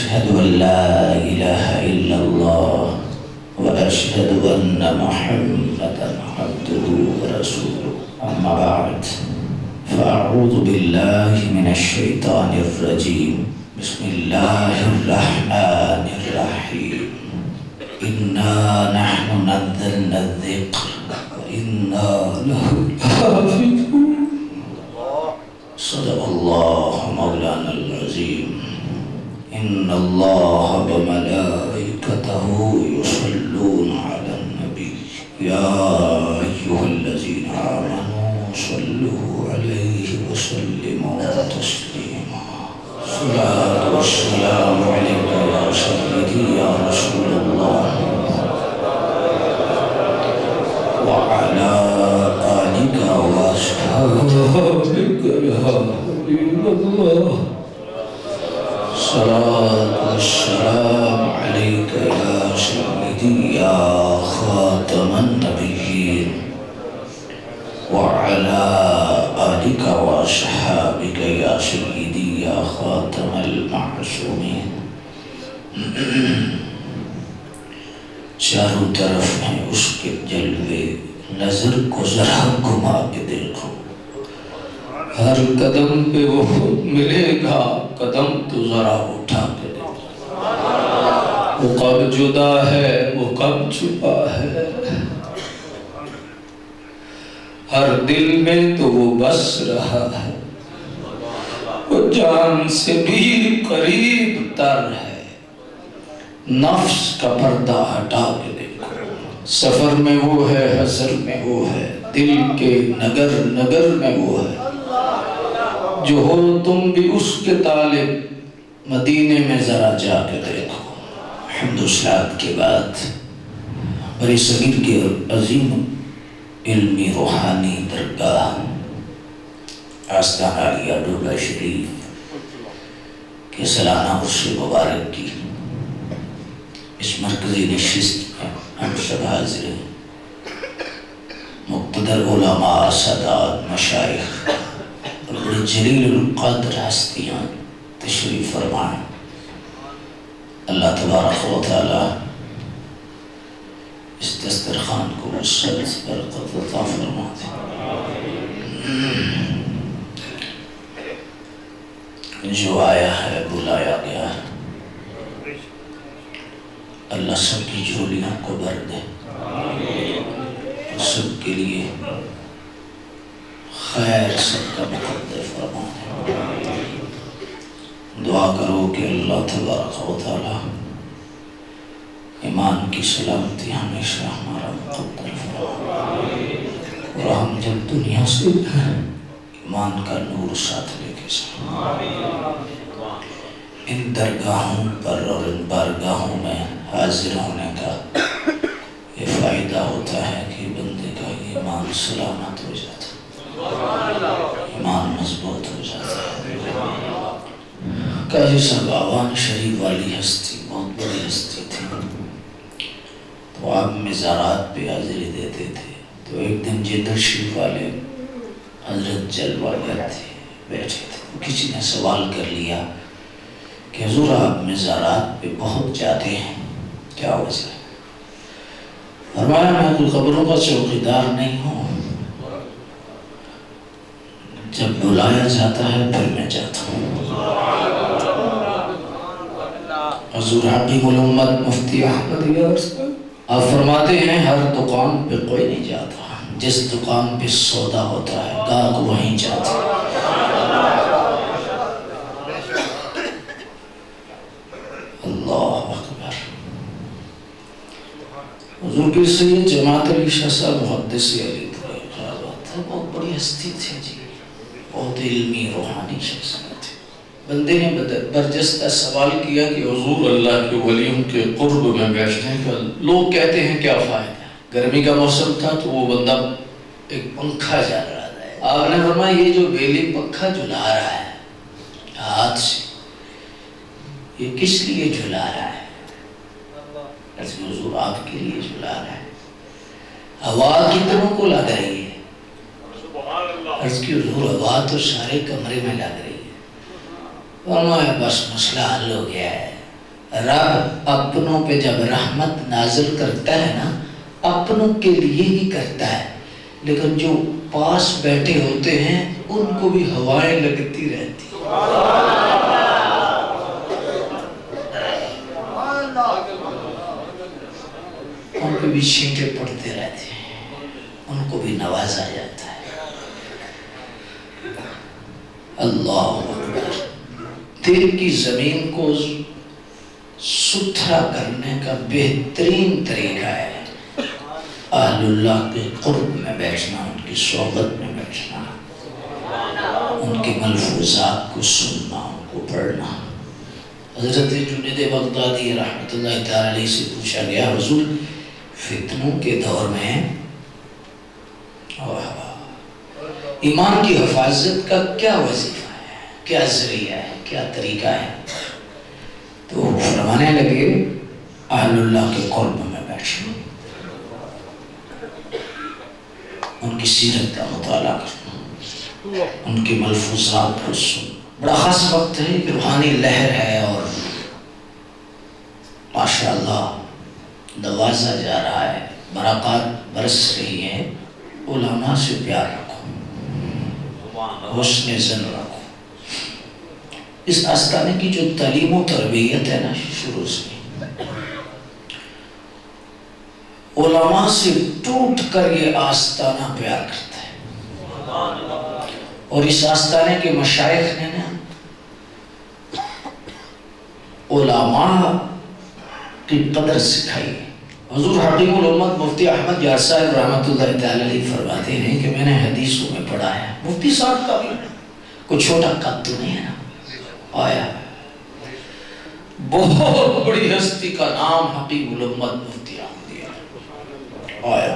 أشهد أن لا إله إلا الله وأشهد أن محمدا عبده ورسوله. أما بعد، فأعوذ بالله من الشيطان الرجيم. بسم الله الرحمن الرحيم. إنا نحن نزلنا الذكر وإنا له لحافظون. صدق الله مولانا العظيم. إن الله وملائكته يصلون على النبي يا أيها الذين آمنوا صلوا عليه وسلموا تسليما. الصلاة والسلام عليك يا سيدي يا رسول الله وعلى آلك وأصحابك يا حبيب الله. الصلاة والسلام عليك يا سيدي يا خاتم النبيين وعلى آلك وأصحابك يا سيدي يا خاتم المعصومين. چاروں طرف ہیں اس کے جلوے، نظر کو ذرا گھما کے دیکھو، ہر قدم پہ وہ ملے گا، قدم تو ذرا اٹھا کے دیکھو، وہ کب جدا ہے، وہ کب چھپا ہے، ہر دل میں تو وہ بس رہا ہے، وہ جان سے بھی قریب تر ہے، نفس کا پردہ ہٹا کے دیکھو، سفر میں وہ ہے، حضر میں وہ ہے، دل کے نگر نگر میں وہ ہے، جو ہو تم بھی اس کے طالب، مدینے میں ذرا جا کے دیکھو۔ حمد و صلات کے بعد بڑی صغیر کے عظیم علمی روحانی درگاہ آستانہ عالیہ ڈوبہ شریف کے سالانہ عرس مبارک کی اس مرکزی نشست میں ہم سب حاضر ہیں۔ مقتدر علماء، سادات، مشائخ اور بڑی جلیل القدر ہستیاں تشریف فرمائیں۔ اللہ تبارک و تعالی اس دسترخوان کو وسعت برکت عطا فرما دے۔ جو آیا ہے بلایا گیا ہے، اللہ سب کی جھولیوں کو بھر دے، سب کے لیے خیر سب کا مقدر فرما دے۔ دعا کرو کہ اللہ تبارک و تعالی ایمان کی سلامتی ہمیشہ ہمارا مقدر فرما، اور ہم جب دنیا سے ایمان کا نور ساتھ لے کے ان درگاہوں پر اور ان بارگاہوں میں حاضر ہونے کا یہ فائدہ ہوتا ہے کہ بندے کا ایمان سلامت ہو جاتا ہے، ایمان مضبوط ہو جاتا ہے۔ قاضی صاحب آوان شریف والی ہستی بہت بڑی ہستی تھی، تو آپ مزارات پہ حاضری دیتے تھے، تو ایک دن جدر شریف والے حضرت جلوہ گر تھے، بیٹھے تھے، کسی نے سوال کر لیا کہ حضور آپ مزارات پہ بہت جاتے ہیں، کیا وجہ ہے؟ فرمایا میں کوئی قبروں کا چوکیدار نہیں ہوں، جب بلایا جاتا ہے پھر میں جاتا ہوں۔ حضور حکیم الامت مفتی احمد یار آپ فرماتے ہیں ہر دکان پہ کوئی نہیں جاتا، جس دکان پہ سودا ہوتا ہے گاہک وہیں جاتا ہے۔ اللہ اکبر۔ حضور کی سید جماعت علی شاہ صاحب محدث علی بہت بڑی ہستی تھی جی، بہت علمی روحانی شخصیت تھی۔ بندے نے برجستہ سوال کیا کہ حضور اللہ کے ولیوں کے قرب میں بیٹھنے کا لوگ کہتے ہیں کیا فائدہ ہے؟ گرمی کا موسم تھا تو وہ بندہ ایک پنکھا جلا رہا تھا، آپ نے فرمایا یہ جو بیلی پنکھا جلا رہا ہے ہاتھ سے، یہ کس لیے جلا رہا ہے؟ حضور آپ کے لیے جلا رہا ہے، ہوا کتنوں کو لگ رہی ہے؟ عرض کی حضور ہوا تو سارے کمرے میں لگ رہی ہے۔ فرمایا بس مسئلہ حل ہو گیا ہے، رب اپنوں پہ جب رحمت نازل کرتا ہے نا اپنوں کے لیے ہی کرتا ہے، لیکن جو پاس بیٹھے ہوتے ہیں ان کو بھی ہوائیں لگتی رہتی، ان کو بھی چھینٹے پڑتے رہتے ہیں، ان کو بھی نوازا جاتا ہے۔ اللہ اکبر۔ دل کی زمین کو ستھرا کرنے کا بہترین طریقہ ہے اہل اللہ کے قرب میں بیٹھنا، ان کی صحبت میں بیٹھنا، ان کے ملفوظات کو سننا، ان کو پڑھنا۔ حضرت جنید بغدادی رحمۃ اللہ تعالی علیہ سے پوچھا گیا، حضور فتنوں کے دور میں ایمان کی حفاظت کا کیا وظیفہ ہے، کیا ذریعہ ہے، کیا طریقہ ہے؟ تو فرمانے لگے اہل اللہ کے قرب میں بیٹھنا، ان کی سیرت کا مطالعہ کرنا، ان کے ملفوظات کو سننا۔ بڑا خاص وقت ہے کہ روحانی لہر ہے اور ماشاءاللہ نوازا جا رہا ہے، برکات برس رہی ہے۔ علماء سے پیار رکھو، حسن ظن رکھو۔ اس آستانے کی جو تعلیم و تربیت ہے نا شروع سے علماء سے ٹوٹ کر یہ آستانہ پیار کرتا ہے، اور اس آستانے کے مشائخ نے نا علماء کی قدر سکھائی۔ حضور حکیم الامت مفتی احمد یار صاحب رحمۃ اللہ تعالی علیہ فرماتے ہیں کہ میں نے حدیثوں میں پڑھا ہے، مفتی صاحب کا بھی کوئی چھوٹا قد تو نہیں ہے نا، آیا بہت بڑی ہستی کا نام حکیم الامت مفتی احمد یار آیا۔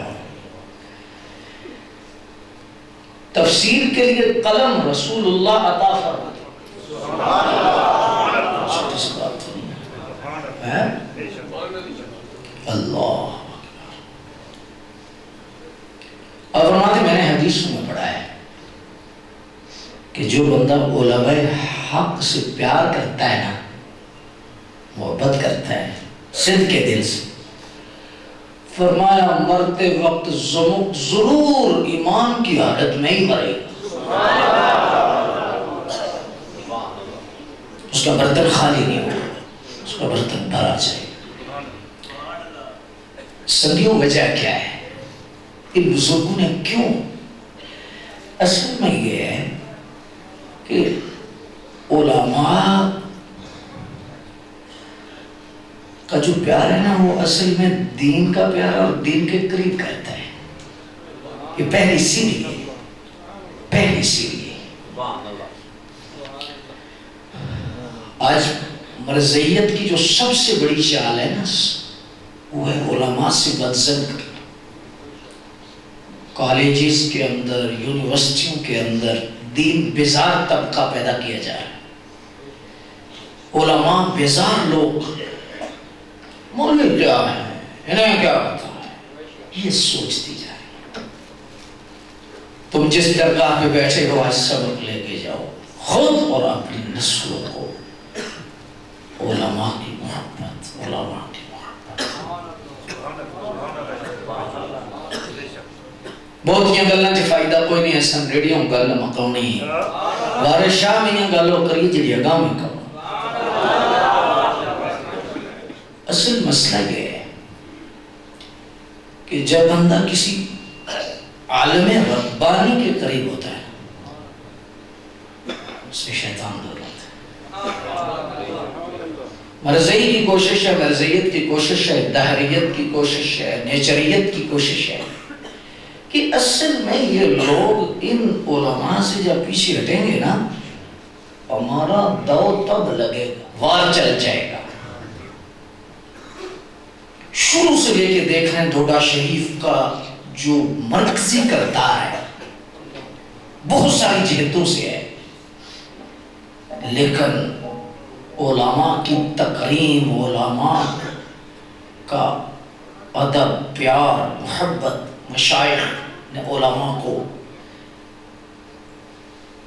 تفسیر کے لیے قلم رسول اللہ عطا فرماتے، اس بات تو نہیں ہے اللہ۔ اور فرماتے میں نے حدیثوں میں پڑھا ہے کہ جو بندہ علماء حق سے پیار کرتا ہے نا، محبت کرتا ہے صدق کے دل سے، فرمایا مرتے وقت ضرور ایمان کی حالت میں ہی مرے گا، اس کا برتن خالی نہیں ہوگا، اس کا برتن بھرا جائے گا۔ صدیوں وجہ کیا ہے؟ ان بزرگوں نے کیوں؟ اصل میں یہ ہے کہ علماء کا جو پیار ہے نا وہ اصل میں دین کا پیار اور دین کے قریب کرتا ہے۔ یہ پہلی سیڑھی ہے، پہلی سیڑھی ہے۔ آج مرزیت کی جو سب سے بڑی چال ہے نا وہ ہے علماء سے بدزن کرنا۔ کالجز کے اندر، یونیورسٹیوں کے اندر دین بیزار طبقہ پیدا کیا جا رہا ہے، علماء بیزار لوگ، مولوی کیا ہے، انہیں کیا پتا ہے، یہ سوچتی جا رہی ہے۔ تم جس درگاہ پہ بیٹھے ہو آج سبق لے کے جاؤ خود اور اپنی نسلوں کو علماء کی محبت، علماء کی بہت یہ گلوں سے فائدہ کوئی نہیں ہے، سن ریڈیو گل مکاؤنی ہے، وارث شاہ میں یہ گلوں کری جڑی اگاں میں کرو۔ اصل مسئلہ یہ ہے کہ جب بندہ کسی عالم ربانی کے قریب ہوتا ہے اس سے شیطان دور ہوتا ہے۔ مرزئی کی کوشش ہے، مرزیت کی کوشش ہے، دہریت کی کوشش ہے، نیچریت کی کوشش ہے کہ اصل میں یہ لوگ ان علماء سے جب پیچھے ہٹیں گے نا ہمارا دو تب لگے گا، وار چل جائے گا۔ شروع سے لے کے دیکھ رہے ہیں ڈوڈا شریف کا جو مرکزی کردار ہے بہت ساری جہتوں سے ہے، لیکن علماء کی تکریم، علماء کا ادب، پیار، محبت، مشائخ نے علماء کو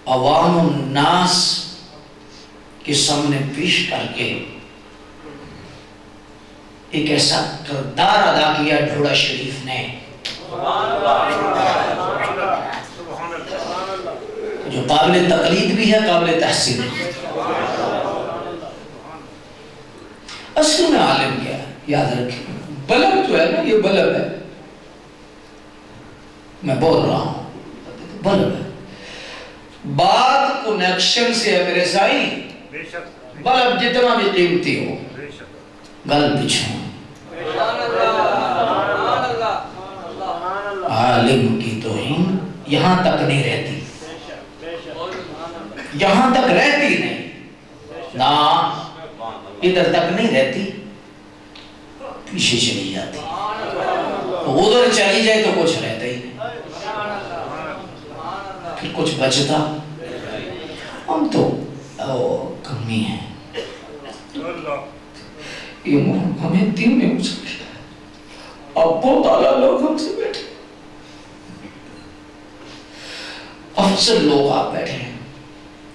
عوام الناس کے سامنے پیش کر کے ایک ایسا کردار ادا کیا ڈھوڑا شریف نے جو قابل تقلید بھی ہے، قابل تحسین بھی ہے۔ اصل میں عالم کیا ہے یاد رکھیں، بلب جو ہے نا، یہ بلب ہے، میں بول رہا ہوں بلب ہے، بعد کنیکشن سے ہے میرے سائی، بلب جتنا بھی قیمتی ہو گل پچھوں، عالم کی توہین یہاں تک نہیں رہتی، یہاں تک رہتی نہیں نا، ادھر تک نہیں رہتی، پیچھے چلی جاتی، ادھر چلی جائے تو کچھ رہتا ہی نہیں، پھر کچھ بچتا، ہم تو کمی ہیں، یہ ہمیں دین میں مشکل ہے، اب بہت اعلیٰ لوگ ہم سے بیٹھے، افضل لوگ آپ بیٹھے ہیں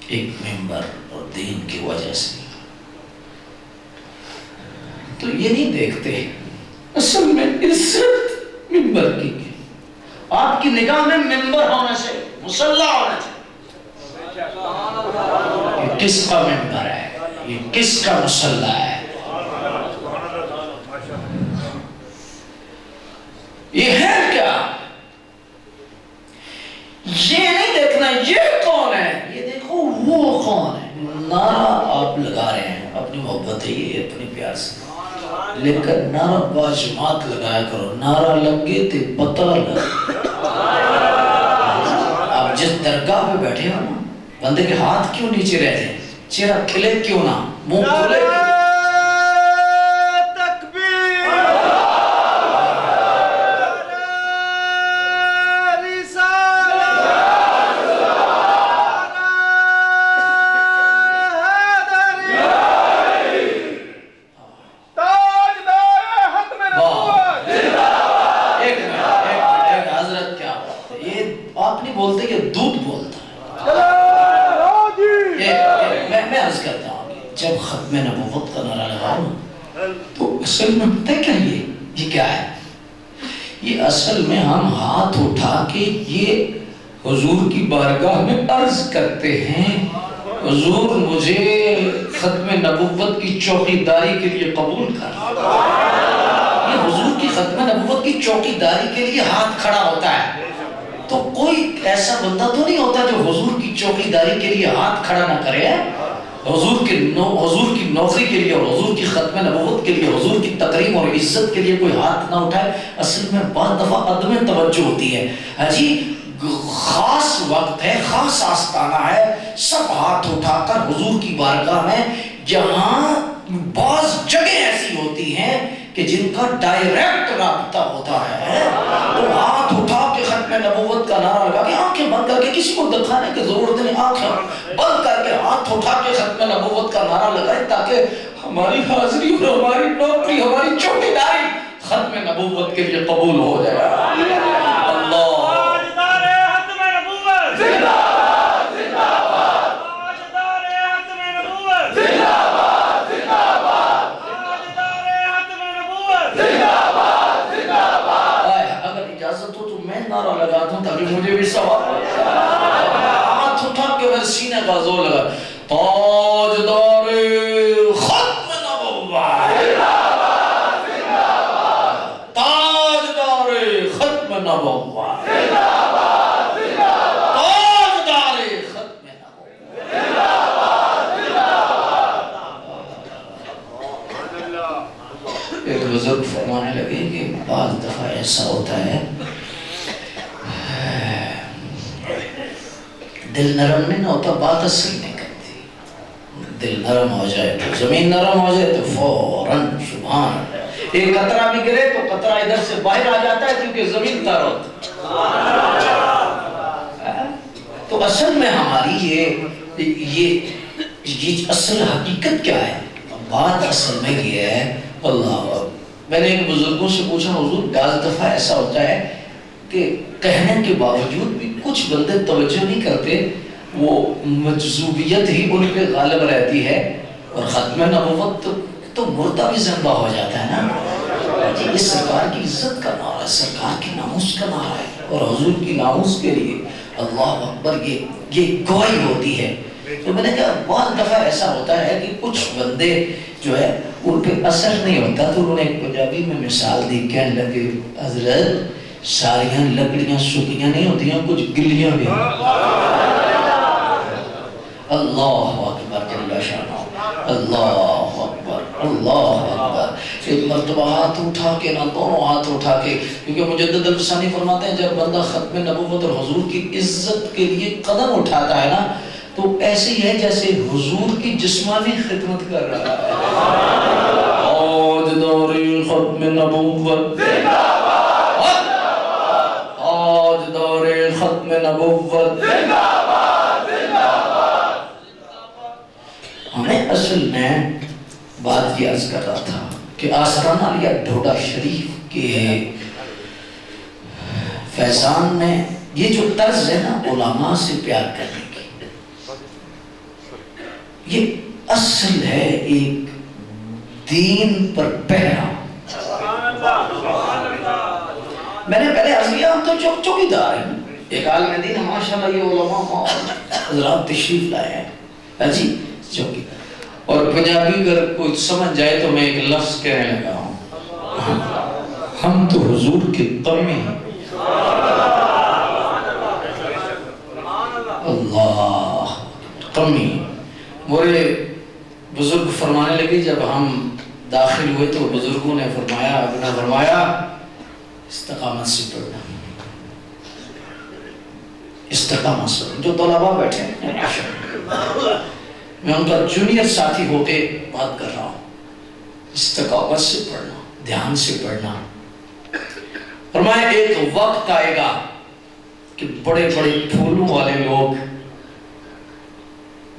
ایک ممبر اور دین کی وجہ سے، تو یہ نہیں دیکھتے اصل میں عزت ممبر کی، آپ کی نگاہ میں ممبر ہونا چاہیے، مصلی ہونا چاہیے، یہ کس کا ممبر ہے، یہ کس کا مصلی ہے، یہ ہے کیا، یہ نہیں دیکھنا یہ کون ہے، یہ دیکھو وہ کون ہے۔ نعرہ آپ لگا رہے ہیں، اپنی محبت ہے یہ اپنی پیار سے، لیکن نعرہ باجماعت لگایا کرو، نعرہ لگے تے پتہ لگے۔ آپ جس درگاہ پہ بیٹھے ہو نا، بندے کے ہاتھ کیوں نیچے رہتے ہیں، چہرہ کھلے کیوں نہ، منہ کھلے، بولتے کہ دودھ بولتا ہے۔ میں عرض کرتا ہوں کہ جب ختم نبوت کا نعرہ لگاؤ تو اصل میں پتہ کیا یہ کیا ہے، یہ اصل میں ہم ہاتھ اٹھا کے یہ حضور کی بارگاہ میں عرض کرتے ہیں، حضور مجھے ختم نبوت کی چوکیداری کے لیے قبول کر۔ یہ حضور کی ختم نبوت کی چوکیداری کے لیے ہاتھ کھڑا ہوتا ہے، تو کوئی ایسا بندہ تو نہیں ہوتا جو حضور کی چوکیداری کے لیے ہاتھ کھڑا نہ کرے، حضور کی نوکری کے لیے اور حضور کی ختم نبوت کے لیے، حضور کی تکریم اور عزت کے لیے کوئی ہاتھ نہ اٹھائے۔ اصل میں بعض دفعہ عدم توجہ ہوتی ہے، حجی خاص وقت ہے، خاص آستانہ ہے، سب ہاتھ اٹھا کر حضور کی بارگاہ میں، جہاں بعض جگہ ایسی ہوتی ہیں کہ جن کا ڈائریکٹ رابطہ ہوتا ہے، تو ہاتھ اٹھا کے ختم نبوت کا نعرہ لگا کے، آنکھیں بند کر کے، کسی کو دکھانے کی ضرورت نہیں، آنکھیں بند کر کے ہاتھ اٹھا کے ختم نبوت کا نعرہ لگائے، تاکہ ہماری حاضری اور ہماری نوکری، ہماری چوکیداری ختم نبوت کے لیے قبول ہو جائے۔ اللہ نعرہ لگاتا ہوں تاکہ مجھے بھی ثواب ہو، ہاتھ اٹھا کے میں سینے کا زور لگا، تاجدار ختم نبوت، تاجدار ختم نبوت، تاجدار ختم نبوت۔ ایک بزرگ فرمانے لگے کہ بعض دفعہ ایسا ہوتا ہے دل نرم نہیں ہوتا، بات اصل نہیں کرتی، دل نرم ہو جائے تو، زمین نرم ہو جائے تو فوراً سبحان اللہ، ایک قطرہ بھی گرے تو قطرہ ادھر سے باہر آ جاتا ہے کیونکہ زمین تر ہوتی۔ تو اصل میں ہماری یہ اصل حقیقت کیا ہے، بات اصل میں یہ ہے۔ اللہ، میں نے ان بزرگوں سے پوچھا، حضور بعض دفعہ ایسا ہوتا ہے کہ کہنے کے باوجود بھی کچھ بندے توجہ نہیں کرتے، وہ مجذوبیت ہی ان پہ غالب رہتی ہے، اور ختم نبوت تو مردہ بھی زندہ ہو جاتا ہے نا جی. یہ سرکار کی عزت کا نعرہ ہے، سرکار کی ناموس کا نعرہ ہے، اور حضور کی ناموس کے لیے اللہ اکبر یہ گواہی ہوتی ہے. تو میں نے کہا بعض دفعہ ایسا ہوتا ہے کہ کچھ بندے جو ہے ان پہ اثر نہیں ہوتا. تو انہوں نے ایک پنجابی میں مثال دی، کہنے لگے حضرت ساریاں لکڑیاں سوکھیاں نہیں ہوتی ہیں، کچھ گلیاں بھی ہیں. اللہ اکبر جل شانہ، اللہ اکبر اللہ اکبر. ایک مرتبہ ہاتھ اٹھا کے نا، دونوں ہاتھ اٹھا کے، کیونکہ مجدد الفسانی فرماتے ہیں جب بندہ ختم نبوت اور حضور کی عزت کے لیے قدم اٹھاتا ہے نا تو ایسے ہی ہے جیسے حضور کی جسمانی خدمت کر رہا ہے. آج دور ختم نبوت زندہ باد، آج دور ختم نبوت زندہ باد، زندہ باد. ہمیں اصل میں بات یہ عرض کر رہا تھا کہ آسرانہ لیا ڈھوڈا شریف کے فیضان میں یہ جو طرز ہے نا علماء سے پیار کرنے کی، یہ اصل ہے ایک دین پر پہرا. میں نے پہلے عرض کیا ہم تو چوکیدار ہیں. ایک عالم دین ماشاءاللہ یہ علماء حضرات تشریف لائے ہیں جی چوکیدار. اور پنجابی اگر کوئی سمجھ جائے تو میں ایک لفظ کہنے لگا ہوں، ہم تو حضور کے قمی ہیں. اللہ قمی. میرے بزرگ فرمانے لگے جب ہم داخل ہوئے تو بزرگوں نے فرمایا استقامت سے پڑھنا، استقامت سے. جو طلباء بیٹھے ہیں میں ان کا جونیئر ساتھی ہو کے بات کر رہا ہوں، استقامت سے پڑھنا، دھیان سے پڑھنا. فرمایا ایک وقت آئے گا کہ بڑے بڑے پھولوں والے لوگ،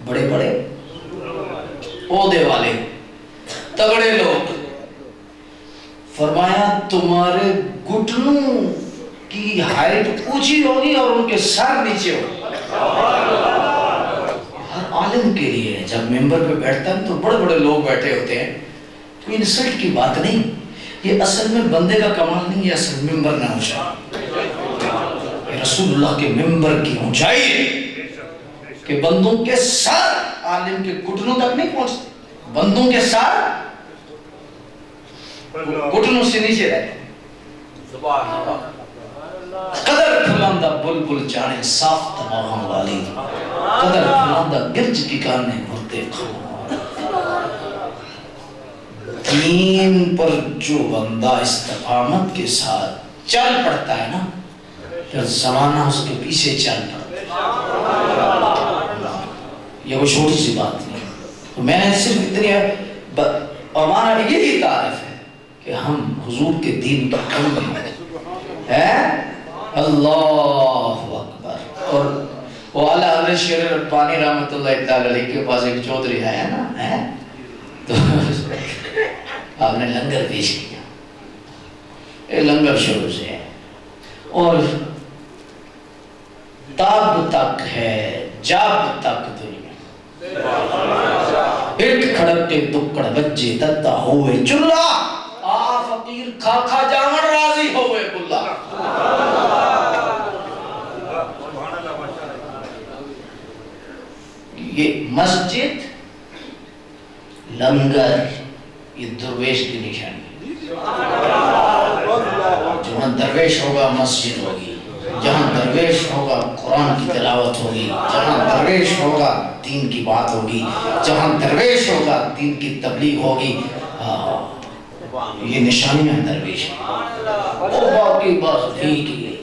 بڑے بڑے عہدے والے تگڑے لوگ، فرمایا تمہارے گھٹنوں کی ہائٹ اونچی ہوگی اور ان کے سر نیچے ہوگی. ہر عالم کے لیے جب ممبر پہ بیٹھتا ہے تو بڑے بڑے لوگ بیٹھے ہوتے ہیں، کوئی انسلٹ کی بات نہیں. یہ اصل میں بندے کا کمال نہیں، یہ اصل ممبر نہ اونچائی، رسول اللہ کے ممبر کی اونچائی ہے کہ بندوں کے سر عالم کے گھٹنوں تک نہیں پہنچتے، بندوں کے سر گھٹنوں سے نیچے رہتے. قدر پھلاندہ بلبل جانے صاف دماغوں والی، قدر پھلاندہ گرج کی کانے مرتے خواہ. دین پر جو بندہ استقامت کے ساتھ چل پڑتا ہے نا، پھر زمانہ اس کے پیچھے چل پڑتا ہے. یہ کوئی چھوٹی سی بات نہیں. تو میں نے صرف اتنی ہمارا یہی تعریف ہے کہ ہم حضور کے دین پر قائم ہیں. اللہ اکبر. اور وہ اعلیٰ حضرت شیر ربانی رحمۃ اللہ تعالی علیہ کے پاس ایک چودھری ہے نا، تو آپ نے لنگر پیش کیا. یہ لنگر شروع سے ہے اور تاب تک ہے جاب تک دنیا. اٹھ کھڑکتے دکڑ بجے دتا ہوئے چلا، آ فقیر کھا کھا جامن راضی ہوئے بلا. یہ مسجد لنگر یہ درویش کی نشانی. جہاں درویش ہوگا مسجد ہوگی، جہاں درویش ہوگا قرآن کی تلاوت ہوگی، جہاں درویش ہوگا دین کی بات ہوگی، جہاں درویش ہوگا دین کی تبلیغ ہوگی. یہ نشانیاں درویش کی. اور باقی بات ٹھیک ہی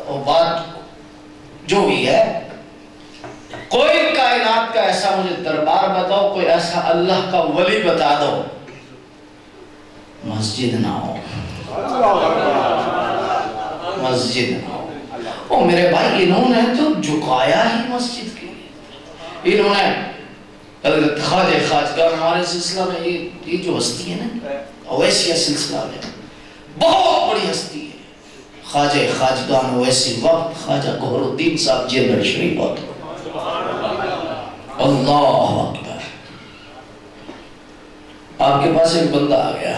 وہ بات جو بھی ہے. کوئی کائنات کا ایسا مجھے دربار بتاؤ، کوئی ایسا اللہ کا ولی بتا دو مسجد نہ ہو، مسجد نہ ہو. او میرے بھائی انہوں نے تو جھکایا ہی مسجد کے لیے. انہوں نے حضرت خواجہ خواجگان ہمارے سلسلہ میں یہ جو ہستی ہے نا اویسیہ سلسلہ میں بہت بڑی ہستی ہے. خواجہ خواجگان اویسی وقت خواجہ گوہر الدین صاحب جیلر شریف ہوتے. اللہ اکبر. آپ کے پاس ایک بندہ آ گیا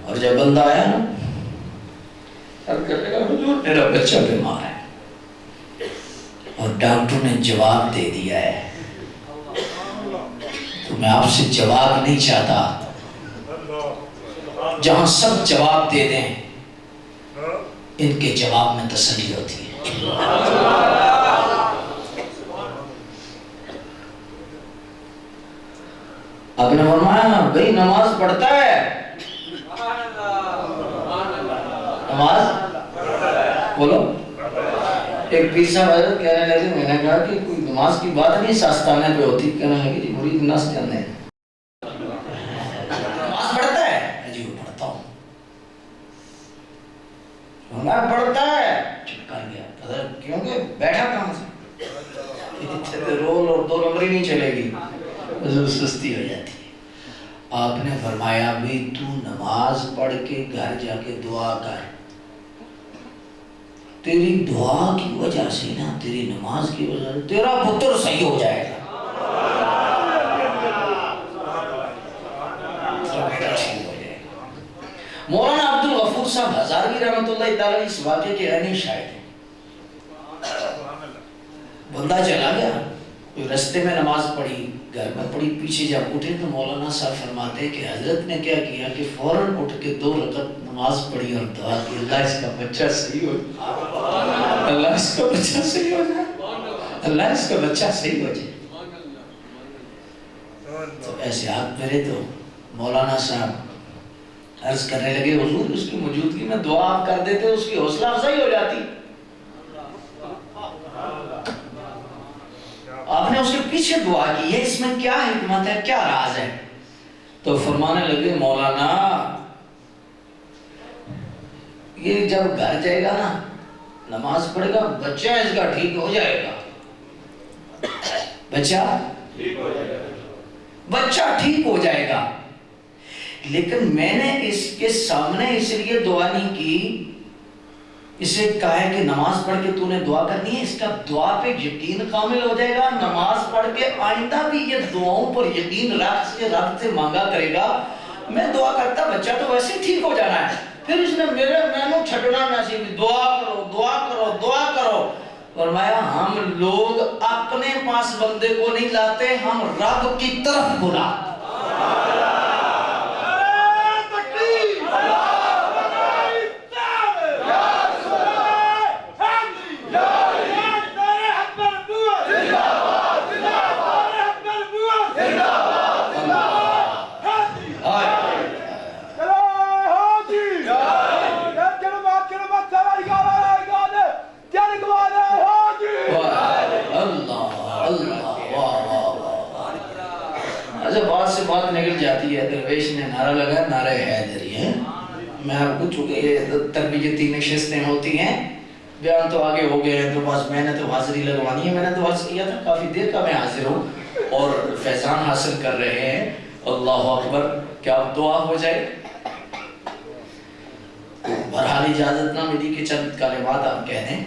اور جب بندہ آیا نا کہنے لگا حضور میرا بچہ بیمار ہے اور ڈاکٹر نے جواب دے دیا ہے تو میں آپ سے جواب نہیں چاہتا. جہاں سب جواب دے دیں ان کے جواب میں تسلی ہوتی ہے. آپ نے فرمایا بھائی نماز پڑھتا ہے؟ نماز بولو. ایک پیر صاحب حضرت کہنے لگے میں نے کہا کہ کوئی نماز کی بات نہیں ساستانے پہ ہوتی. کہنے لگے جی مرید ناس جانے ہیں. نماز پڑھتا ہے؟ جی وہ پڑھتا ہوں. نماز پڑھتا ہے؟ چپ کر گیا. حضرت کیونکہ بیٹھا کہاں سے رول اور 2 نمبر ہی نہیں چلے گی سستی ہو جاتی ہے. آپ نے فرمایا بھی تو نماز پڑھ کے گھر جا کے دعا کر. تیری دعا کی وجہ سے نا تیری نماز کی وجہ سے تیرا پتر صحیح ہو جائے گا. مولانا عبدالغفور صاحب ہزاروی رحمۃ اللہ تعالی اس واقعے کے عینی شاہد ہیں. بندہ چلا گیا کوئی رستے میں نماز پڑھی گھر میں پڑھی پیچھے جب اٹھے تو مولانا صاحب فرماتے ہیں کہ حضرت نے کیا کیا کہ فوراً اٹھ کے 2 رکعت نماز پڑھی اور دعا کی اللہ اس کا بچہ صحیح ہو جائے. اللہ اس کا بچہ صحیح ہو جائے. اللہ اس کا بچہ صحیح ہو جائے. تو ایسے ہاتھ پھیرے تو مولانا صاحب عرض کرنے لگے حضور اس کی موجودگی میں دعا آپ کر دیتے اس کی حوصلہ افزائی ہو جاتی. آپ نے اس کے پیچھے دعا کی ہے اس میں کیا حکمت ہے کیا راز ہے؟ تو فرمانے لگے مولانا یہ جب گھر جائے گا نا نماز پڑھے گا بچہ اس کا ٹھیک ہو جائے گا. بچہ ٹھیک ہو جائے گا. لیکن میں نے اس کے سامنے اس لیے دعا نہیں کی اسے کہا ہے کہ نماز پڑھ کے تو نے دعا کرنی ہے اس کا دعا پہ یقین کامل ہو جائے گا. نماز پڑھ کے آئندہ بھی یہ دعاؤں پر یقین رب سے مانگا کرے گا. میں دعا کرتا بچہ تو ویسے ٹھیک ہو جانا ہے. پھر اس نے میں چھٹنا نصیب دعا کرو دعا کرو دعا کرو. فرمایا ہم لوگ اپنے پاس بندے کو نہیں لاتے ہم رب کی طرف بلاتے. بات نکل جاتی ہے درویش نے نعرہ لگا نعرہ حیدری ہے. میں آپ کو چونکہ یہ تربیتی نشستیں ہوتی ہیں بیان تو آگے ہو گئے ہیں تو بس میں نے تو حاضری لگوانی ہے. میں نے تو عرض کیا تھا کافی دیر کا میں حاضر ہوں اور فیضان حاصل کر رہے ہیں. اللہ اکبر کیا دعا ہو جائے. بہرحال اجازت نہ ملی کہ چند کلمات آپ کہہ دیں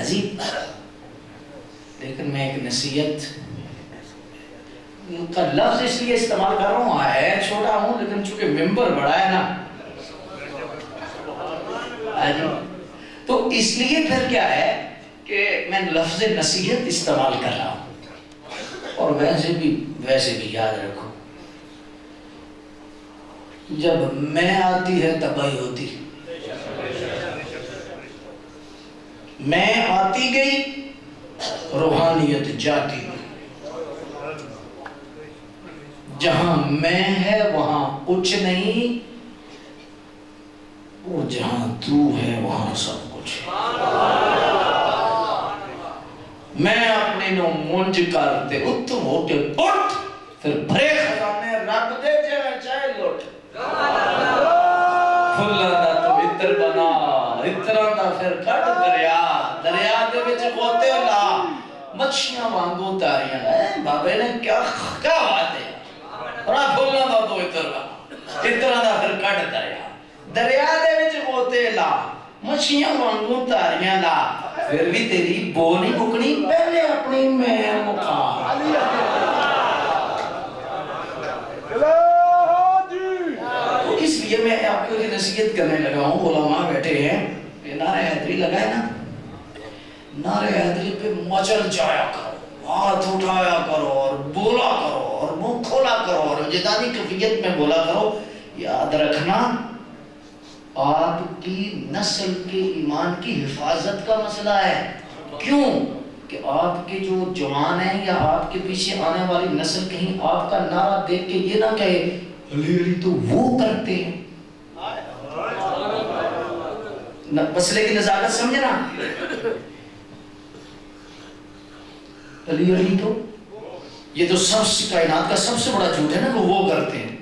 عجیب. لیکن میں ایک نصیحت کا لفظ اس لیے استعمال کر رہا ہوں ہے چھوٹا ہوں لیکن چونکہ ممبر بڑا ہے نا تو اس لیے پھر کیا ہے کہ میں لفظ نصیحت استعمال کر رہا ہوں. اور ویسے بھی یاد رکھو جب میں آتی ہے تباہی ہوتی. میں آتی گئی روحانیت جاتی. جہاں میں ہے وہاں کچھ نہیں اور جہاں تو ہے وہاں سب کچھ. میں اپنے نو منج کرتے اتم ہوتے پٹ پھر بھرے خزانے رب دے جائے چاہے لوٹ. پھلا دا تو اتر بنا اتران دا پھر کٹ دریا دے بچ ہوتے لا مچھیاں وانگو تاریاں. بابے نے کیا بات ہے بڑا پھولنا دا تو اتران دا پھر کٹ دریا دے وچ ہوتے لا مچھیاں وانگوں تاریاں لا. پھر بھی تیری بو نہیں مکنی پہلے اپنی میں مقام. لیے میں آپ کو ایک نصیحت کرنے لگا ہوں، علماء بیٹھے ہیں، یہ نعرہ حیدری لگا ہے نا، نعرہ حیدری پہ مچل جایا کرو، ہاتھ اٹھایا کرو اور بولا کرو اور منہ کھولا کرو اور وجدانی کیفیت میں بولا کرو. یاد رکھنا آپ کی نسل کے ایمان کی حفاظت کا مسئلہ ہے. کیوں کہ آپ کے جو جوان ہیں یا آپ کے پیچھے آنے والی نسل کہیں آپ کا نعرہ دیکھ کے یہ نہ کہے علی علی تو وہ کرتے ہیں. مسئلے کی نزاکت سمجھے نا، علی علی تو یہ تو سب کائنات کا سب سے بڑا جھوٹ ہے نا کہ وہ کرتے ہیں.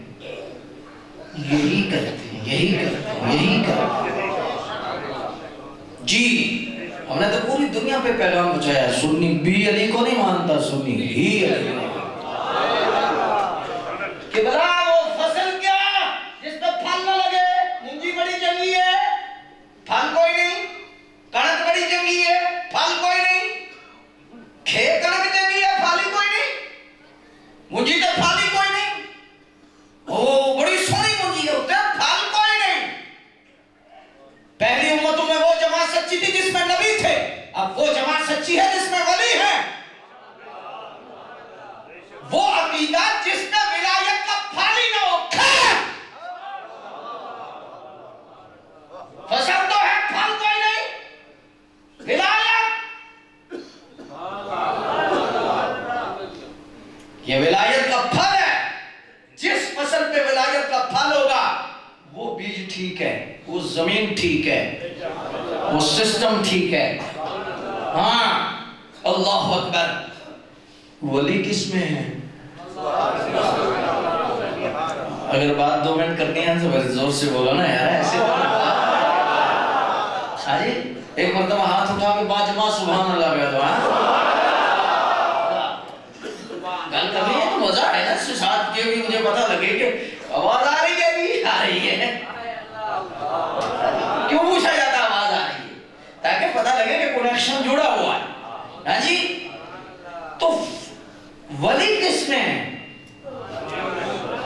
یہی کرتے ہیں، یہی کرتے ہیں، یہی کرتے ہیں. جی ہم نے تو پوری دنیا پہ پیغام پہنچایا، سنی بھی علی کو نہیں مانتا، سنی ہی علی کو. کہ بلا وہ فصل کیا جس پہ پھل نہ لگے، منجی بڑی چنگی ہے پھل کوئی نہیں، کڑک بڑی چنگی ہے پھل کوئی نہیں، کھیت کڑک چنگی ہے پھل ہی کوئی نہیں، منجی تو پھل ہی کوئی نہیں. او بڑی سونی منجی ہے پھل کوئی نہیں. پہلی امتوں میں وہ جماعت سچی تھی جس میں نبی تھے، اب وہ جماعت سچی ہے جس میں ولی ہے. وہ عقیدہ جس میں ولایت کا پھل ہی نہ ہو، فصل تو ہے پھل کوئی نہیں. ولایت، یہ ولایت کا پھل ہے. جس فصل پہ ولایت کا پھل ہوگا وہ بیج ٹھیک ہے، وہ زمین ٹھیک ہے، وہ سسٹم ٹھیک ہے. ہاں اللہ اکبر. ولی کس میں ہے؟ اگر بات 2 منٹ کرنی ہے تو بس زور سے بولو نا یار، ایسے ہاں جی ایک مرتبہ ہاتھ اٹھا کے باجمع سبحان اللہ کہہ دو. گل کرنی ہے تو مزہ ہے نا، ساتھ کے بھی مجھے پتہ لگے کہ آواز آ رہی ہے، بھی آ رہی ہے. کیوں پوچھا جاتا آواز آ رہی ہے؟ تاکہ پتہ لگے کہ کنیکشن جڑا ہوا ہے. ہاں جی تو ولی کس میں ہے؟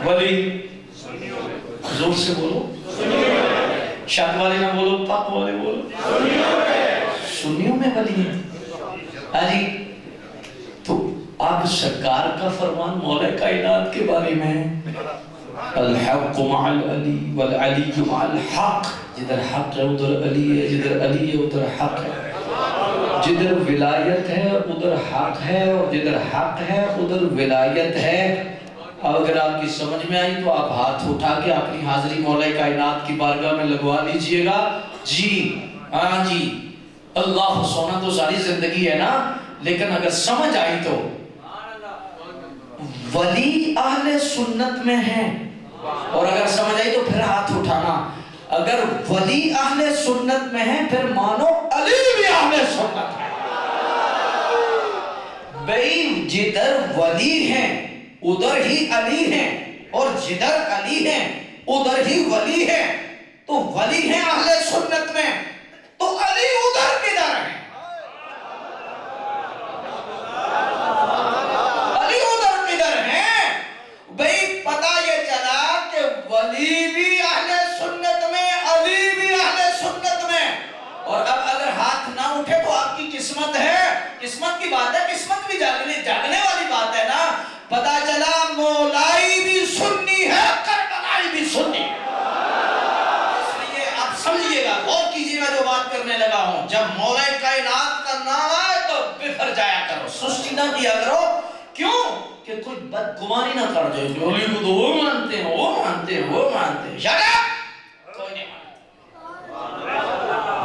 ولی زور سے بولو، شک والے نہ بولو، پاک والے بولو. سنیوں میں ولی ہے. ہاں جی تو اب سرکار کا فرمان مولا کائنات کے بارے میں الحق مع العلی والعلی مع الحق. جدھر حق ہے ادھر علی ہے، جدھر علی ہے ادھر حق ہے. جدھر ولایت ہے ادھر حق ہے، اور جدھر حق ہے ادھر ولایت ہے. اب اگر آپ کی سمجھ میں آئی تو آپ ہاتھ اٹھا کے اپنی حاضری مولا کائنات کی بارگاہ میں لگوا لیجئے گا. جی ہاں جی اللہ سونا تو ساری زندگی ہے نا، لیکن اگر سمجھ آئی تو ولی اہل سنت میں ہیں، اور اگر سمجھ آئی تو پھر ہاتھ اٹھانا. اگر ولی اہل سنت میں ہیں پھر مانو علی بھی اہل سنت ہے. بھئی جدھر ولی ہیں ادھر ہی علی ہیں، اور جدھر علی ہیں ادھر ہی ولی ہیں. تو ولی ہیں اہل سنت میں، تو علی ادھر کدھر ہیں؟ علی ادھر کدھر ہیں؟ بھئی پتہ یہ چلا کہ ولی بھی اہل سنت میں، علی بھی اہل سنت میں. اور اب اگر ہاتھ نہ اٹھے تو آپ کی قسمت ہے، قسمت کی بات ہے، قسمت بھی جاگنے والی بات ہے نا. پتہ چلا مولائی بھی سنی ہے، کربلائی بھی سنی ہے. اس لیے آپ سمجھئے گا، غور کیجئے گا جو بات کرنے لگا ہوں. جب مولا کائنات کا نام آئے تو بفر جایا کرو، سستی نہ کیا کرو. کیوں کہ کوئی بدگمانی نہ کر جائے جو علی کو تو وہ مانتے ہیں، وہ مانتے ہیں، وہ مانتے ہیں. Shut up! کوئی نہیں مانتا.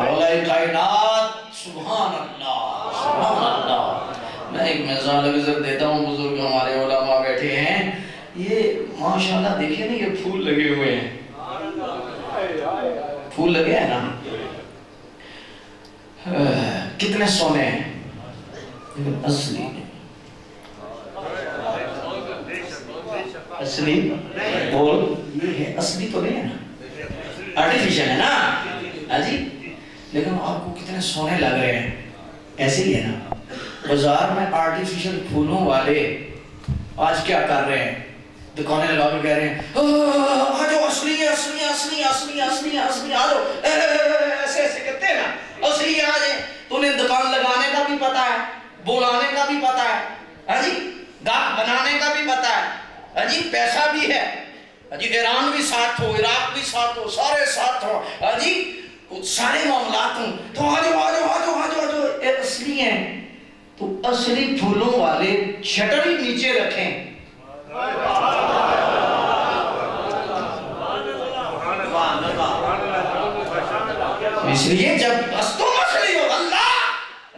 مولا کائنات سبحان اللہ سبحان اللہ. میں ایک مثال نظر دیتا ہوں. بزرگ ہمارے علماء بیٹھے ہیں، یہ ماشاءاللہ دیکھیں نا، یہ پھول لگے ہوئے ہیں، پھول لگے ہیں نا، کتنے سونے ہیں لیکن اصلی نہیں. اصلی بول یہ ہے، اصلی تو نہیں ہے نا، آرٹیفیشل ہے نا. ہاں جی لیکن آپ کو کتنے سونے لگ رہے ہیں. ایسے ہی ہے نا، بازار میں آرٹیفیشل پھولوں والے آج کیا کر رہے ہیں؟ دکانیں لگا کے کہہ رہے ہیں آج اصلی ہے، اصلی ہے، اصلی اصلی اصلی اصلی آ جاؤ ایسے ایسے کرتے ہیں نا اصلی آ جائیں. تو انہیں دکان لگانے کا بھی پتا ہے, بولانے کا بھی پتا ہے, ہاں جی گاہک بنانے کا بھی پتا ہے, ہاں جی پیسہ بھی ہے, ہاں جی ایران بھی ساتھ ہو, عراق بھی ساتھ ہو, سارے ساتھ ہو, ہاں جی سارے معاملات ہوں. تو آ جاؤ آ جاؤ آ جاؤ آ جاؤ آ جاؤ اے اصلی ہیں. تو اصلی پھولوں والے شٹر ہی نیچے رکھیں. اس لیے جب بس تم اصلی ہو, اللہ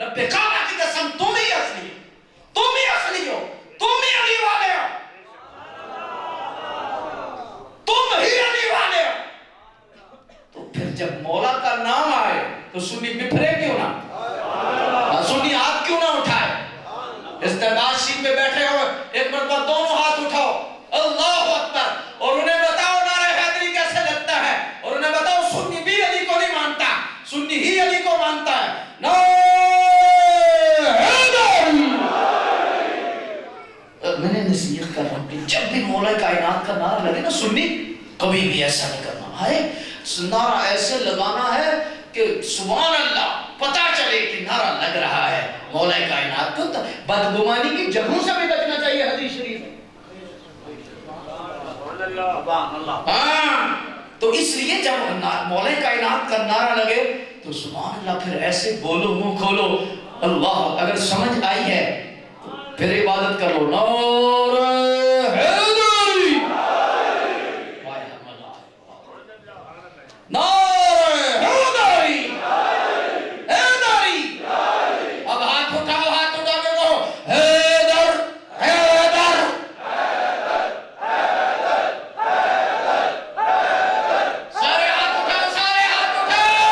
رب کعبہ کی قسم تم ہی اصلی ہو, تم ہی اصلی ہو, تم ہی علی والے ہو, تم ہی علی والے ہو. تو پھر جب مولا کا نام آئے تو سنی بپھرے کیوں نہ, سنی ہاتھ کیوں نہ اٹھائے. استعمال شیٹ پہ بیٹھے ہو, ایک مرتبہ دونوں ہاتھ اٹھاؤ, اللہ اکبر, اور انہیں بتاؤ نعرہ حیدری کیسے لگتا ہے, اور انہیں بتاؤ سنی بھی علی کو نہیں مانتا, سنی ہی علی کو مانتا ہے. میں نے نصیحت کر رہا ہوں کہ جب بھی مولا کائنات کا نعرہ لگے نا سنی, کبھی بھی ایسا نہیں کرنا ہے, نعرہ ایسے لگانا ہے کہ سبحان اللہ پتا چلے کہ نعرہ لگ رہا ہے مولا کائنات کو. بدگمانی کی جگہوں سے بھی بچنا چاہیے حدیث شریف. ہاں تو اس لیے جب مولا کائنات کا نعرہ لگے تو سبحان اللہ پھر ایسے بولو, منہ کھولو, اللہ اگر سمجھ آئی ہے تو پھر عبادت کر لو. نعرہ حیدری, نعرہ حیدری, حیدری. اب ہاتھ اٹھاؤ, ہاتھ اٹھا کے کہو حیدر حیدر. سارے ہاتھ اٹھاؤ, سارے ہاتھ اٹھاؤ,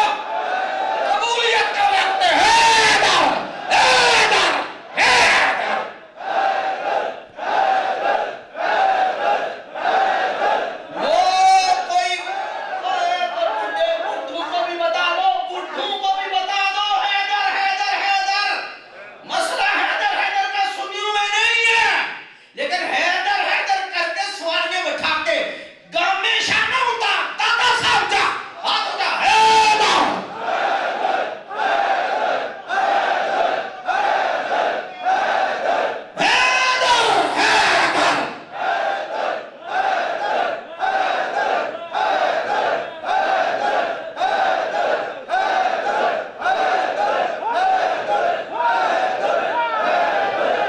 قبولیت کا وقت ہے. حیدر حیدر حیدر. وہ کوئی بڈھوں کو بھی بتا دو, بڈھوں کو بھی بتا دو, حیدر حیدر حیدر. مسئلہ حیدر حیدر کا سنیوں میں نہیں ہے, لیکن حیدر حیدر کر کے سوار میں بٹھا کے گام میں شانہ ہوتا, دادا صاحب جا ہاتھ اٹھا, حیدر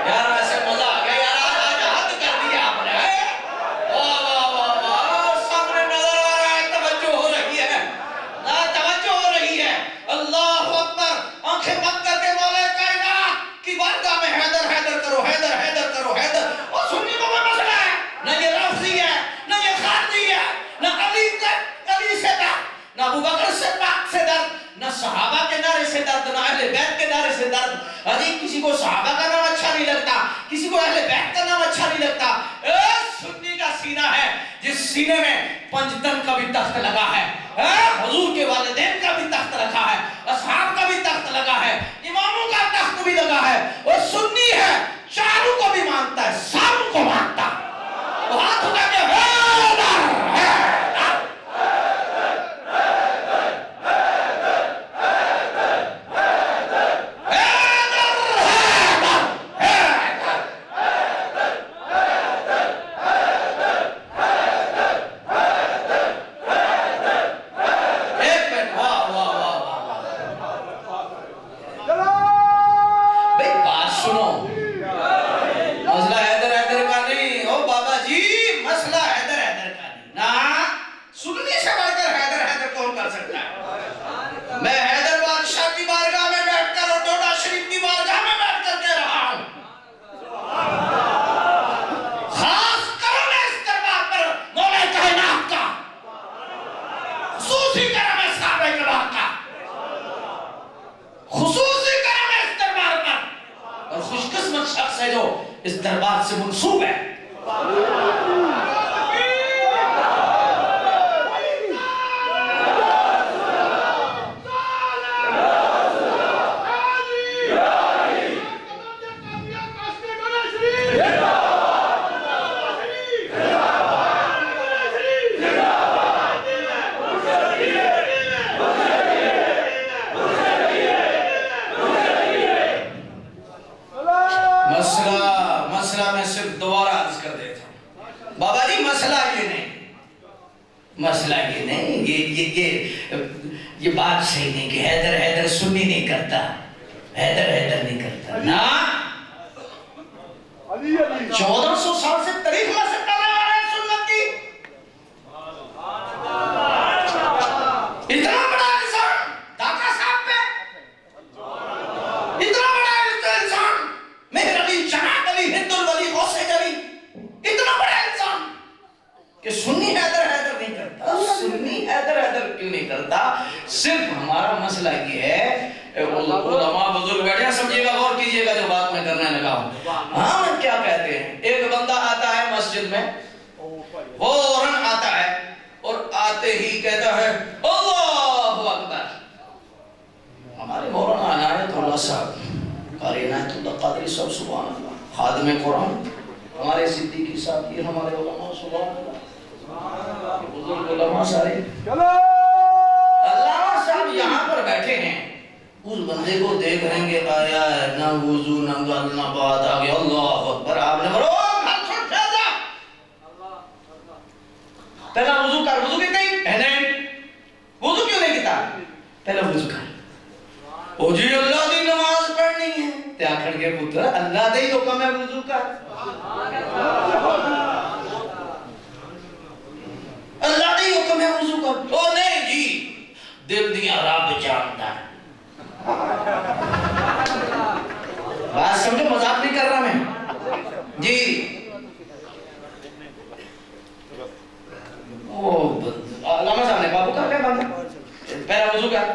یار ایسے مزہ آ گیا یار, آج حد کر دیا آپ نے. واہ واہ واہ واہ, سامنے نظر آ رہا ہے, توجہ ہو رہی ہے, توجہ ہو رہی ہے. اللہ اکبر. آنکھیں بند کر کے مولا کائنات کی بارگاہ میں حیدر حیدر کرو, حیدر حیدر کرو, حیدر. اور سنی کو کوئی مسئلہ ہے نہ, یہ رافضی ہے نہ یہ خارجی ہے, نہ علی سے درد, نہ ابو بکر سے پاک سے درد, نہ صحابہ کے نعرے سے درد, نہ اہل بیت کے نعرے سے درد. حجی کسی کو صحابہ کا نام اچھا نہیں لگتا, کسی کو اہل بیت کا نام اچھا نہیں لگتا. سنی کا سینہ ہے جس سینے میں پنجتن کا بھی تخت لگا ہے, حضور کے والدین کا بھی تخت رکھا ہے, اصحاب کا بھی تخت لگا ہے, اماموں کا تخت بھی لگا ہے. وہ سنی ہے, چاروں کو بھی مانتا ہے, ساروں کو مانتا ہے. وہ ہاتھ اٹھا کے حیدر حیدر. ایک منٹ, واہ واہ واہ واہ. بھئی بات سنو, مسئلہ حیدر حیدر کا نہیں. او بابا جی مسئلہ حیدر حیدر کا نہیں نا, سننی سے بڑھ کر حیدر حیدر کون کر سکتا ہے. میں حیدر بادشاہ کی بارگاہ میں بیٹھ کر اور ڈوڈا شریف کی بارگاہ میں بیٹھ کر کہہ رہا ہوں, خاص کرم ہے اس دربار پر مولا کائنات کا, خصوصی کرم ہے صحابہ کرام کا, خصوصی کرم ہے اس دربار پر, اور خوش قسمت شخص ہے جو اس دربار سے منسوب ہے. یہ بات صحیح نہیں کہ حیدر سنی نہیں کرتا، حیدر نہیں کرتا نا، 1400 سال سے تاریخ میں سے کرنے والا ہے سنت کی. اتنا بڑا انسان داتا صاحب پہ، اتنا بڑا انسان مہر علی، جناب علی، ہند الولی، غوث علی، اتنا بڑا انسان کہ سنی حیدر نہیں کرتا. سنی حیدر کیوں نہیں کرتا؟ صرف ہمارا مسئلہ یہ ہے، علماء بزرگ بیٹھے ہیں، سمجھیے گا، غور کیجئے گا جو بات میں کرنے لگا ہوں. ہم کیا کہتے ہیں؟ ایک بندہ آتا ہے مسجد میں، فوراً آتا ہے اور آتے ہی کہتا ہے اللہ اکبر. ہمارے مولانا عنایت اللہ صاحب، قاری عنایت اللہ قادری صاحب، سبحان اللہ، خادم قرآن، ہمارے صدیقی صاحب، یہ ہمارے علماء، سبحان اللہ، بزرگ علماء سارے، علامہ صاحب یہاں پر بیٹھے ہیں. اس بندے کو دیکھ رہیں گے، آیا ہے نہ وضو نہ گل نہ بات، آگے اللہ اکبر، آپ نے بولو گھر چھوڑ جا، پہلا وضو کر. وضو کتنا ہی نہیں، وضو کیوں نہیں کیتا؟ پہلا وضو کر. او جی اللہ دی نماز پڑھنی ہے تے آکھن کے پتر اللہ دے ہی حکم ہے وضو کر، اللہ دے ہی حکم ہے وضو کر. او نہیں جی، دل دیاں رب جانتا ہے. بات سمجھو، مذاق نہیں کر رہا میں جی. علامہ صاحب نے بابو کر کیا بندہ پہلا وضو کر،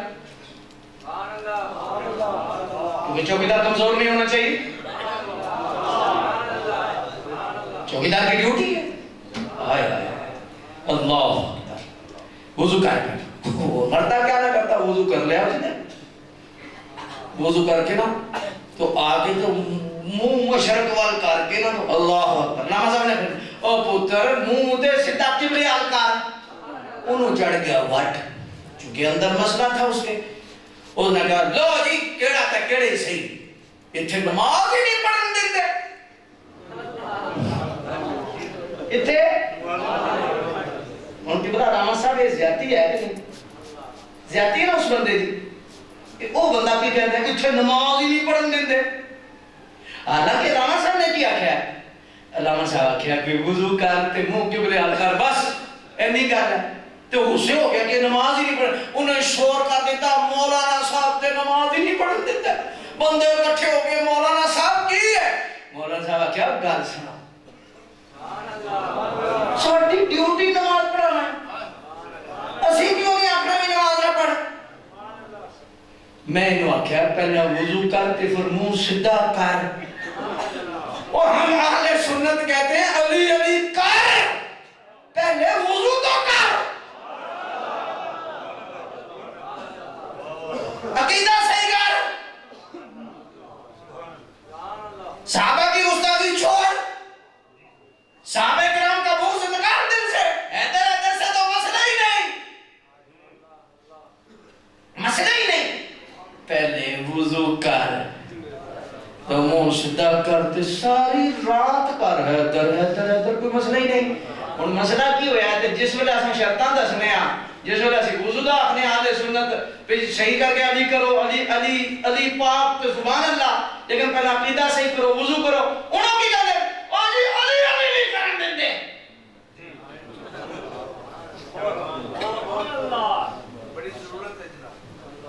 کیونکہ چوکیدار کمزور نہیں ہونا چاہیے، چوکیدار کی ڈیوٹی ہے. اللہ اکبر، وضو کر. مرتا کیا نہ کرتا، وضو کر لیا اس نے. وضو کر کے نا تو آگے تو منہ مشرق وال کر کے نا تو اللہ اکبر. علامہ صاحب نے او پتر منہ دے سیدھا قبلے وال کر. انہوں چڑھ گیا وٹ، چونکہ اندر مسئلہ تھا اس کے. اس نے کہا لو جی کیڑا تھا کیڑے صحیح، اتھے نماز ہی نہیں پڑھن دیتے، اتھے ان کی بتا علامہ صاحب یہ زیادتی ہے کہ زیادتی ہے نا اس بندے دی. وہ بندہ کی کہتے ہیں اتھے نماز ہی نہیں پڑھن دیتے. حالانکہ علامہ صاحب نے کیا کیا؟ علامہ صاحب کیا کہ وضو کرتے منہ قبلے حال کر، بس اینی کر ہے. تو غصے ہو گیا کہ نماز ہی نہیں پڑھ. انہیں شور کر دیتا مولانا صاحب تے نماز ہی نہیں پڑھ دیتا. بندے اکٹھے ہو گئے، مولانا صاحب کی ہے؟ مولانا صاحب کیا گل سنا، ساڈی ڈیوٹی نماز پڑھانا ہے، اسی کیوں نہیں آخنا بھی نماز نہ پڑھ. میں انہوں آکھیا پہلے وضو کر تے پھر منہ سدھا کر. اور ہم اہل سنت کہتے ہیں علی علی کر، پہلے وضو تو کر. عقیدہ صحیح کر، صحابہ کی گستاخی چھوڑ، صحابہ کرام کا بغض نکال دل سے. حیدر سے تو مسئلہ ہی نہیں، مسئلہ ہی نہیں. پہلے وضو کر تو منہ سدھا کرتے ساری رات کر. حیدر کوئی مسئلہ ہی نہیں. اور مسئلہ کی ہویا ہے کہ جس ویلے اساں شرطاں دسنے ہاں، جس ویلے اسی وضو دا اپنے اہل سنت پہ صحیح کر کے علی کرو، علی علی علی پاک تو سبحان اللہ، لیکن پہلا عقیدہ صحیح کرو، وضو کرو. انہوں کی کہتے ہیں علی علی علی نہیں کرن دیندے.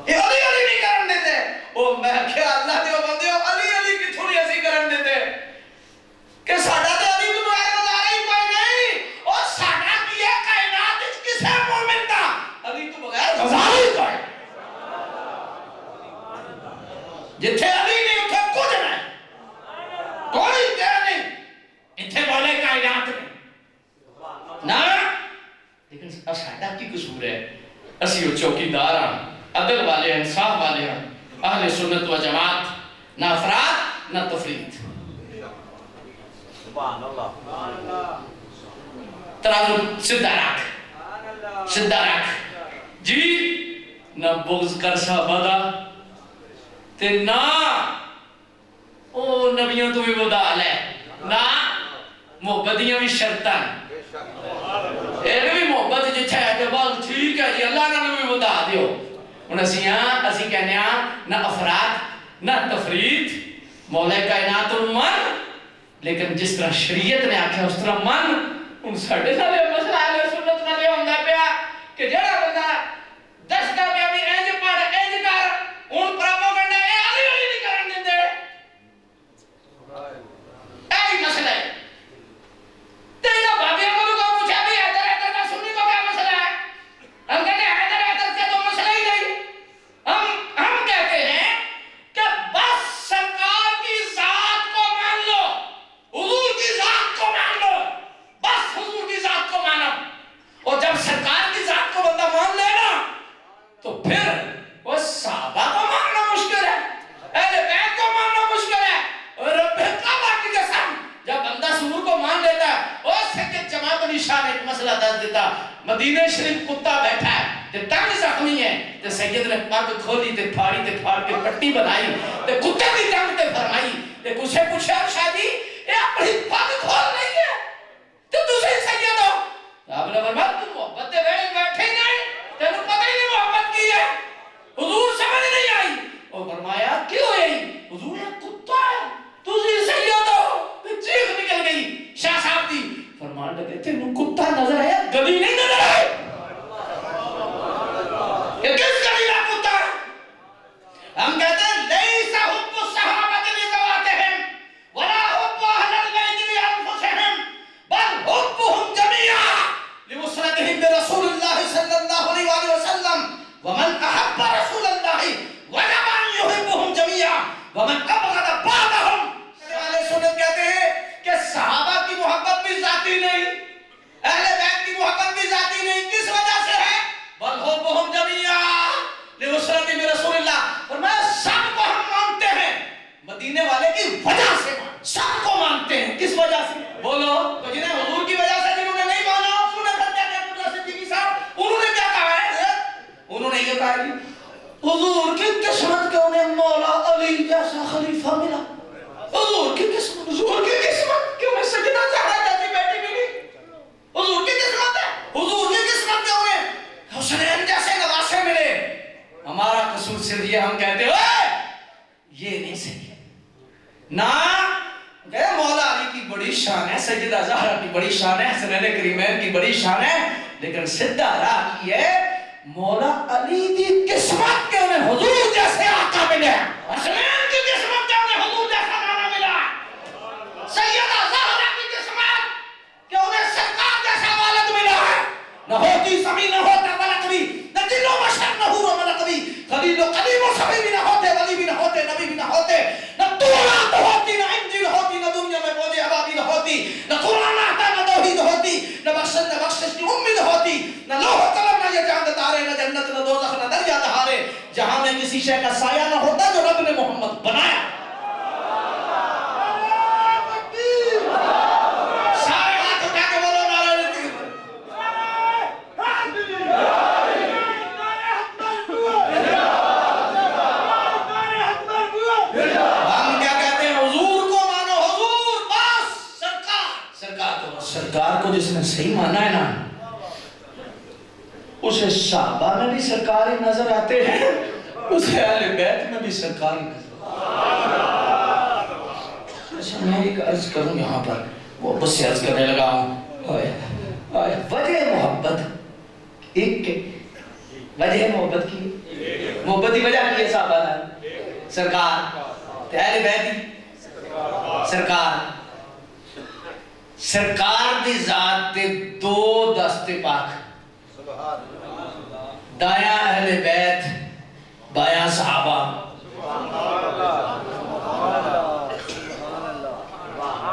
یہ علی علی نہیں کرن دیندے. او میں کیا اللہ دے بندے ہو، علی علی کتھوں نہیں ایسی کرن دیندے کہ ساڈا تے علی نوں بغیر گزارا ہی کوئی نہیں. اور ساڈا کی ہے کائنات وچ کسے مومن دا علی تو بغیر گزارا ہی کوئی. جتھے علی نہیں اتھے کچھ نہیں، کوئی کہہ نہیں، اتھے بولے کائنات نہیں نا. لیکن ساڈا کی قصور ہے؟ اسی وہ چوکیدار ہاں، عدل والے ہیں، انصاف والے ہیں، اہل سنت و جماعت، نہ افراد نہ تفرید. ترازو سدھا رکھ، سدھا رکھ جی. نہ بغض کر صحابہ دا تے نہ او نبیوں تو بھی وہ دال ہے، نہ محبتیاں بھی شرطاں. یہ بھی محبت جتھے ہے کہ بس ٹھیک ہے جی اللہ نے بھی بتا دیو ہن اسی کہنے نہ افراد نہ تفرید مولا کائنات من لیکن جس طرح شریعت نے آکھا اس طرح من ان ساڑھے سالے مسئلہ اہل سنت نہ لے ہوندہ پیا کہ جڑا بندہ 10 کا پیا بھی اینج پڑھ اینج کر ان پراپوگنڈا اے علی علی نہیں کرن دیندے ایہی مسئلہ ہے تیرا بابی عملو کو پوچھا بھی حیدر حیدر کا سنی کو کیا مسئلہ ہے ہم کہتے ہیں حیدر حیدر سے تو مسئلہ ہی نہیں ہم کہتے ہیں کہ بس سرکار کی ذات کو مان لو حضور کی ذات کو مان لو بس حضور کی ذات کو مانا اور جب سرکار کی ذات کو بندہ مان لے نا تو پھر وہ صحابہ کو ماننا مشکل ہے اہل بیت کو ماننا مشکل ہے اور رب کعبہ کی قسم جب بندہ حضور کو مان لیتا ہے اور سید جماعت علی شاہ نے ایک مسئلہ دس دیتا مدینہ شریف کتا بیٹھا ہے تے ٹنگ زخمی ہے تے سید نے پگ کھولی تے پھاڑی تے پھاڑ کے پٹی بنائی تے کتے کی ٹنگ تے فرمائی تے کچھ پوچھا شاہ جی یہ اپنی پگ کھول نہیں ہے تو دوسری سید ہو آپ نے فرمایا تم محبت دے بیٹھے بیٹھے نہیں تینوں پتہ ہی نہیں محبت کی ہے حضور سمجھ نہیں آئی اور فرمایا کیوں ہے حضور نے کتا ہے دوسری سید ہو چیخ نکل گئی شاہ صاحب دی فرمان لگے تینوں کتا نظر آیا گلی نہیں نظر آئے یہ کس گلی کا کتا ہے ہم کہتے ہیں لیسا حب الصحابت لذواتہم ولا حب اہل البیت لانفسہم بل حبهم جميعا لوصلتهم برسول اللہ صلی اللہ علیہ وآلہ وسلم ومن احب رسول اللہ وجب ان يحبهم جميعا ومن ابغض بعضهم اہل سنت کہتے ہیں کہ صحابہ کی محبت بھی ذاتی نہیں اہل بیت کی محبت بھی ذاتی نہیں کس وجہ سے ہے بل حبهم جميعا لوصلتهم برسول اللہ فرمایا سب کو ہم مانتے ہیں مدینے والے کی وجہ سے سب کو مانتے ہیں کس وجہ سے بولو تو جنہیں حضور کی وجہ سے جنہوں نے نہیں مانا سنیں کرتے ہیں عبداللہ صدیقی صاحب انہوں نے کیا کہا ہے انہوں نے یہ کہا ہے حضور کی قسمت کہ انہیں مولا علی جیسا خلیفہ ملا حضور کی قسمت کہ انہیں سجدہ زہرا جیسی بیٹی ملی حضور کی قسمت ہے حضور کی قسمت کہ انہیں حسنین جیسے نواسے ملے ہمارا قصور صرف یہ ہم کہتے ہیں یہ نہیں صحیح ہے نا مولا علی کی بڑی شان ہے سیدہ زہرا کی بڑی شان ہے حسنین کریمین کی بڑی شان ہے لیکن سدھا راہ کی ہے مولا علی کی قسمت کے انہیں حضور جیسے آقا ملے حسنین کی قسمت کے انہیں حضور جیسا نانا ملا سیدہ زہرا کی قسمت کہ انہیں سرکار جیسا والد ملا ہے نہ ہوتی زمین نہ ہوتا ملک بھی نہ دل و بشر نہ حور و ملک بھی خلیل و قلیم و صحیح بھی نہ ہوتے ولی بھی نہ ہوتے نبی بھی نہ ہوتے نہ تورات ہوتی نہ انجیل ہوتی نہ دنیا میں بوجھ ابابیل ہوتی نہ قرآن آتا نہ توحید ہوتی نہ بخشش کی امید ہوتی نہ لوح و قلم نہ یہ چاند تارے نہ جنت نہ دوزخ نہ دریا دہارے جہاں میں کسی شے کا سایہ نہ ہوتا جو رب نے محمد بنایا سارے ہاتھ اٹھا کے بولو نعرہ تکبیر ہم کیا کہتے ہیں حضور کو مانو حضور بس سرکار کو جس نے صحیح مانا ہے نا اسے صحابہ میں بھی سرکاری نظر آتے ہیں اسے اہل بیت میں بھی سرکاری نظر اچھا میں ایک عرض کروں یہاں پر وہ بس سے عرض کرنے لگا ہوں وجہ محبت ایک کے وجہ محبت کی محبت کی وجہ کی ہے صحابہ نے سرکار اہل بیت سرکار دی ذات دے دو دستے پاک دایاں اہل بیت بایاں صحابہ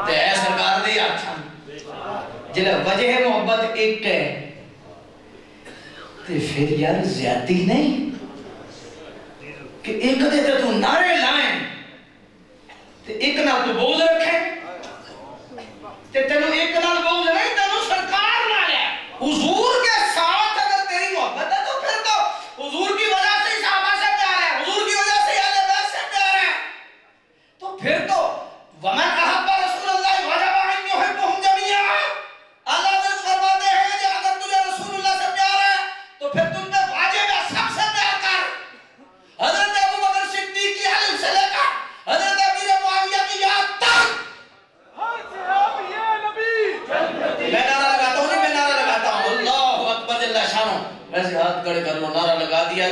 تے اے سرکار دی آٹھاں جلہ وجہ محبت ایک ہے تے پھر یار زیادتی نہیں کہ ایک دیتے تو نعرے لائیں تے ایک نہ تو بوجھ رکھیں تے تینوں ایک نہ بوجھ نہیں تینوں سرکار نہ لے حضور کے ساتھ اگر تیری محبت ہے تو پھر تو حضور کی وجہ سے ہی صحابہ سے پیار ہے حضور کی وجہ سے ہی اہل بیت سے پیار ہے تو پھر تو وَمَنْ أَحَبَّ رَسُولَ اللَّهِ وَجَبَ أَنْ يُحِبَّهُمْ جَمِيعًا اللہ نے فرماتے ہیں کہ اگر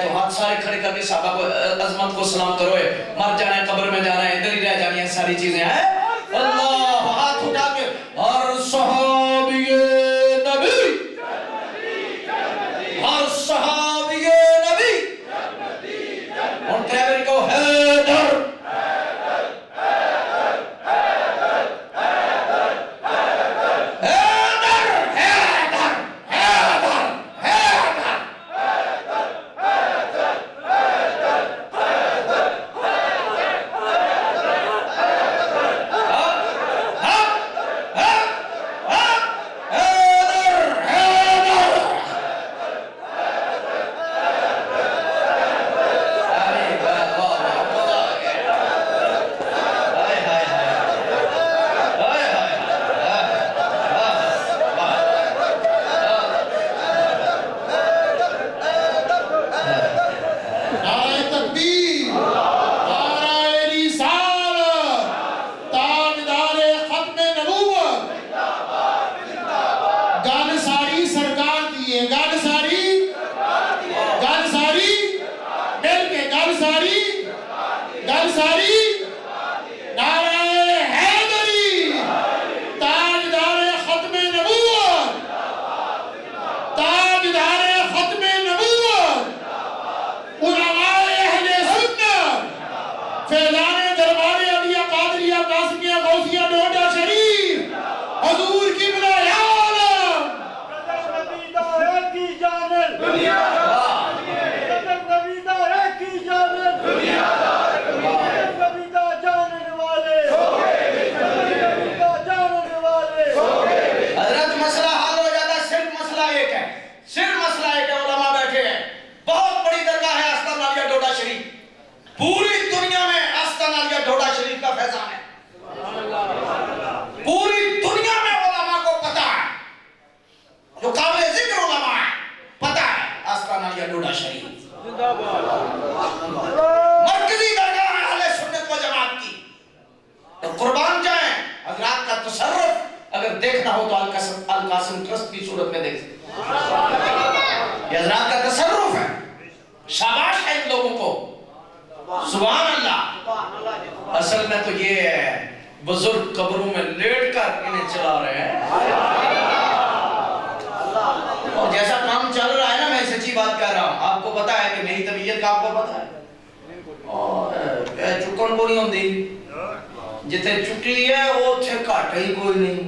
تو ہاتھ سارے کھڑے کر کے صحابہ کو عظمت کو سلام کرو. مر جانا ہے, قبر میں جانا ہے, ادھر ہی رہ جانی ہے ساری چیزیں ہیں. اللہ ہاتھ اٹھا کے ہر صحابی نبی, ہر صحابی نبی, اور ڈرائیور کو حیدر, مرکزی درگاہ ہے اہل سنت و جماعت کی. تو قربان جائیں, حضرات کا تصرف اگر دیکھنا ہو تو القاسم ٹرسٹ کی صورت میں دیکھ سکتے. یہ حضرات کا تصرف ہے, شاباش ہے ان لوگوں کو, سبحان اللہ. اصل میں تو یہ ہے بزرگ قبروں میں لیٹ کر انہیں چلا رہے ہیں, اور جیسا کام چل رہا ہے نا, میں سچی بات کر رہا ہوں, آپ کو پتا ہے کہ میری طبیعت کا آپ کو پتا ہے, اور چکن کو نہیں ہوندی, جتے چکی ہے وہ تھے کاٹا ہی کوئی نہیں.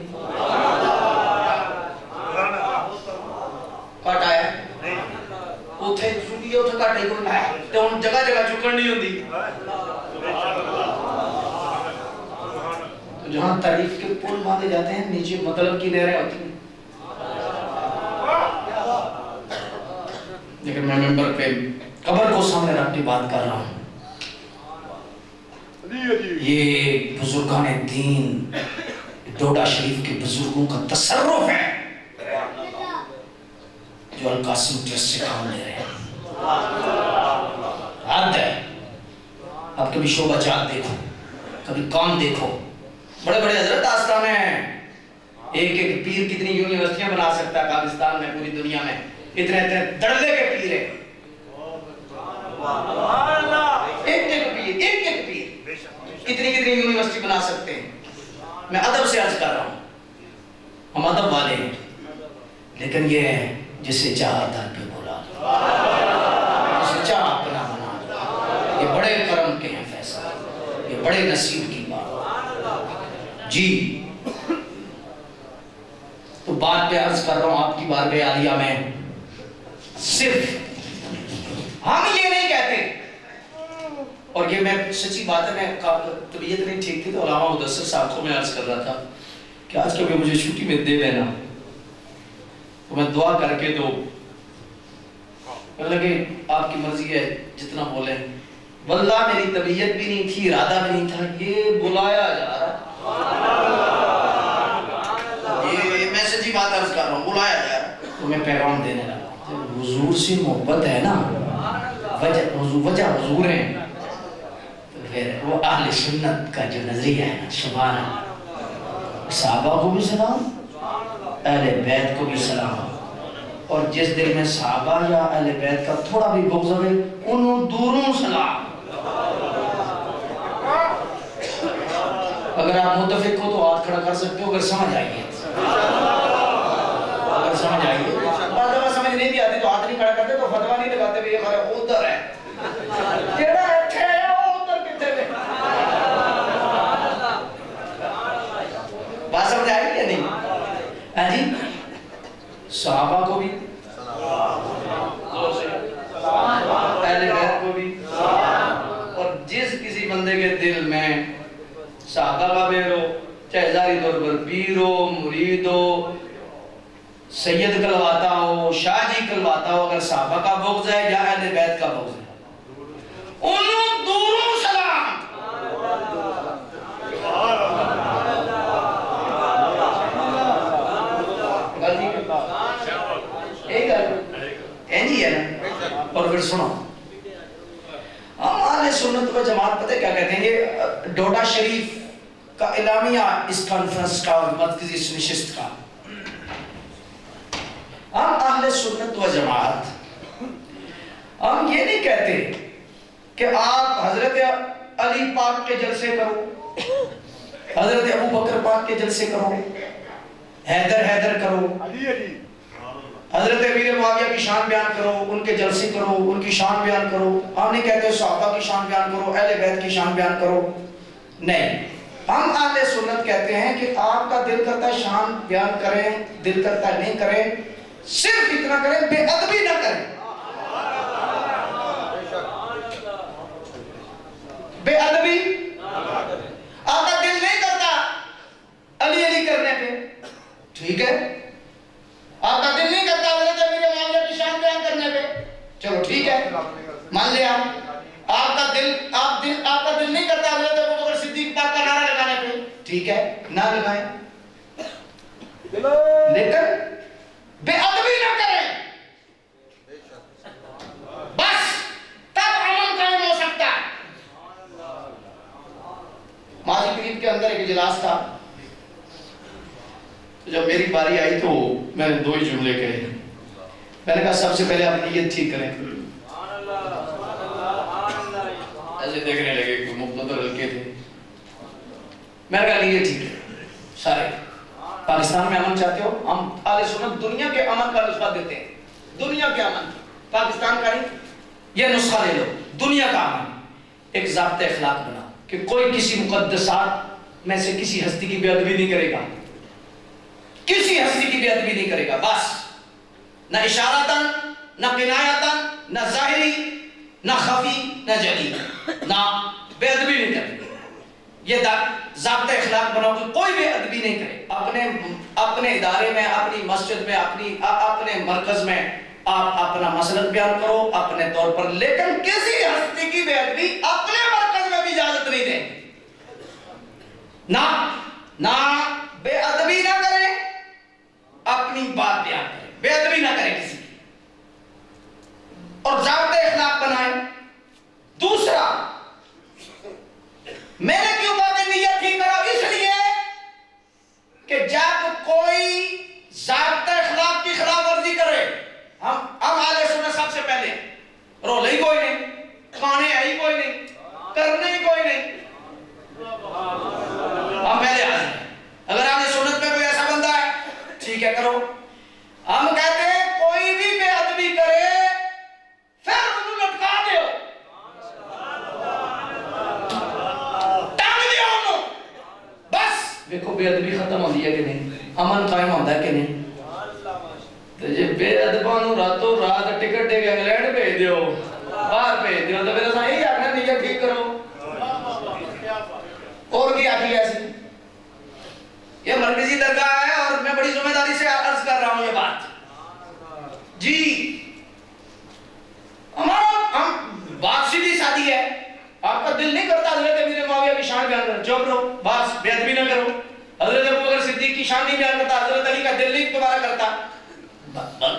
کاٹا ہے وہ تھے چکی ہے, وہ تھے کاٹا ہی کوئی نہیں, تو ان جگہ جگہ چکن نہیں ہوندی. تو جہاں تعریف کے پول باندھے جاتے ہیں نیچے مطلب کی نہریں ہوتی ہیں. لیکن میں ممبر پہ قبر کو سامنے رکھ کے بات کر رہا ہوں. یہ بزرگان دین ڈوڈا شریف کے بزرگوں کا تصرف ہے جو القاسم ٹرسٹ سے کام لے رہے ہیں. حد ہے. آپ کبھی شعبہ جات دیکھو, کبھی کام دیکھو. بڑے بڑے حضرت آستان ہیں, ایک ایک پیر کتنی یونیورسٹیاں بنا سکتا ہے پاکستان میں, پوری دنیا میں اتنے اتنے دردے کے پیر ہیں. ایک ایک پیر کتنی یونیورسٹی بنا سکتے ہیں. میں ادب سے عرض کر رہا ہوں, ہم ادب والے ہیں, لیکن یہ ہے جسے چاہا در پہ بولا, جسے چاہا اپنا بنا. یہ بڑے کرم کے ہیں فیصلہ, یہ بڑے نصیب کی بات جی. تو بات پہ عرض کر رہا ہوں آپ کی بارگاہ عالیہ میں, صرف ہم یہ نہیں کہتے, اور یہ میں سچی بات ہے, میں طبیعت نہیں ٹھیک تھی تو علامہ مدثر صاحب کو میں عرض کر رہا تھا کہ آج کبھی مجھے چھٹی میں دے دینا, تو میں دعا کر کے تو لگے آپ کی مرضی ہے جتنا بولیں. واللہ میری طبیعت بھی نہیں تھی, ارادہ بھی نہیں تھا, یہ بلایا جا رہا, یہ میں سچی بات عرض کر رہا ہوں, بلایا جا رہا. تو میں پیغام دینے لگا, حضور سے محبت ہے نا, وجہ حضور ہیں, تو پھر وہ اہل سنت کا جو نظریہ ہے نا, سبحان اللہ, صحابہ کو بھی سلام, اہل بیت کو بھی سلام, اور جس دل میں صحابہ یا اہل بیت کا تھوڑا بھی بغض ہے انہوں دوروں سلام. اگر آپ متفق ہو تو ہاتھ کھڑا کر سکتے ہو اگر سمجھ آئیے. اگر سمجھ آئیے بعد دفعہ سمجھ نہیں بھی آتی تو ہاتھ نہیں کھڑا کرتے تو فتویٰ نہیں لگاتے بھی یہ ہمارا ادھر ہے جیڑا اٹھے ہے وہ ادھر کتے میں. بات سمجھ آئی یا نہیں؟ ہاں جی صحابہ کو بھی اہل بیت کو بھی اور جس کسی بندے کے دل میں صحابہ کا بیر ہو چاہے ظاہری طور پر پیر ہو مرید ہو سید کلواتا ہو شاہ جی کلواتا ہو اگر صحابہ کا بغض ہے یا اہل بیت کا بغض ہے انہوں دوروں سلام. اور پھر سنو ہم اہل سنت و جماعت پتہ کیا کہتے ہیں یہ ڈوڈا شریف کا اعلامیہ اس کانفرنس کا اور مرکزی اس نشست کا. ہم اہل سنت و جماعت ہم یہ نہیں کہتے کہ آپ حضرت علی پاک کے جلسے کرو حضرت ابو بکر پاک کے جلسے کرو حیدر کرو حضرت امیر معاویہ کی شان بیان کرو ان کے جلسے کرو ان کی شان بیان کرو. ہم نہیں کہتے صحابہ کی شان بیان کرو اہل بیت کی شان بیان کرو. نہیں ہم اہل سنت کہتے ہیں کہ آپ کا دل کرتا ہے شان بیان کریں دل کرتا ہے نہیں کریں صرف اتنا کریں بے ادبی نہ کریں. بے ادبی آپ کا دل نہیں کرتا علی کرنے پہ ٹھیک ہے آپ کا دل نہیں کرتا حضرت امیر معاویہ کی شان بیان کرنے پہ چلو ٹھیک ہے مان لیا. آپ کا دل نہیں کرتا حضرت ابو بکر صدیق پاک کا نعرہ لگانے پہ ٹھیک ہے نہ لگائیں لیکن بے ادبی نہ کریں بس تب امن قائم ہو سکتا ہے. ماضی قریب کے اندر ایک اجلاس تھا جب میری باری آئی تو میں نے 2 ہی جملے کہے. میں نے کہا سب سے پہلے آپ نیت ٹھیک کریں. ایسے دیکھنے لگے کہ مقتدر ہلکے تھے. میں نے کہا نیت ٹھیک ہے سارے پاکستان میں امن چاہتے ہو ہم اہل سنت دنیا کے امن کا نسخہ دیتے ہیں. دنیا کے امن پاکستان کا نہیں یہ نسخہ لے لو دنیا کا امن. ایک ضابطہ اخلاق بنا کہ کوئی کسی مقدسات میں سے کسی ہستی کی بے ادبی نہیں کرے گا کسی ہستی کی بے ادبی نہیں کرے گا بس نہ اشارتاً نہ کنایتاً نہ ظاہری نہ خفی نہ جلی نہ بے ادبی نہیں کرے. یہ ضابطہ اخلاق بناؤ کہ کوئی بے ادبی نہیں کرے اپنے ادارے میں اپنی مسجد میں اپنے مرکز میں آپ اپنا مسلک بیان کرو اپنے طور پر لیکن کسی ہستی کی بے ادبی اپنے مرکز میں بھی اجازت نہیں دیں. نہ بے ادبی نہ کریں اپنی بات بیان کریں بے ادبی نہ کریں کسی کی اور ضابطہ اخلاق بنائیں. دوسرا میں نے کیوں کہا کہ نیت ٹھیک کرو اس لیے کہ جب کوئی ضابطہ اخلاق کی خلاف ورزی کرے ہم اہل سنت سب سے پہلے رولے ہی کوئی نہیں کھانے ہی کوئی نہیں کرنے ہی کوئی نہیں ہم پہلے آئے ہیں. اگر اہل سنت میں کوئی ایسا بندہ ہے ٹھیک ہے کرو. ہم کہتے ہیں کوئی بھی بے ادبی کرے پھر انہوں لٹکا دیو ٹانگ دیو انہوں بس دیکھو بے ادبی ختم ہو ہے کہ نہیں امن قائم ہوتا ہے کہ نہیں. تو یہ بے ادبانوں راتوں رات ٹکٹ دے کے انگلینڈ بھیج دیو باہر بھیج دیو تو پھر ایسا ہی آگنا نیت ٹھیک کرو اور کی آخری ایسی. یہ مرکزی درگاہ ہے اور میں بڑی ذمہ داری سے عرض کر رہا ہوں یہ بات جی ہم بات سیدھی سادی ہے. آپ کا دل نہیں کرتا حضرت امیر معاویہ کی شان بیان کرو چپ رہو بس بے ادبی نہ کرو. حضرت ابو بکر صدیق کی شان نہیں بیان کرتا حضرت علی کا دل نہیں تمہارا کرتا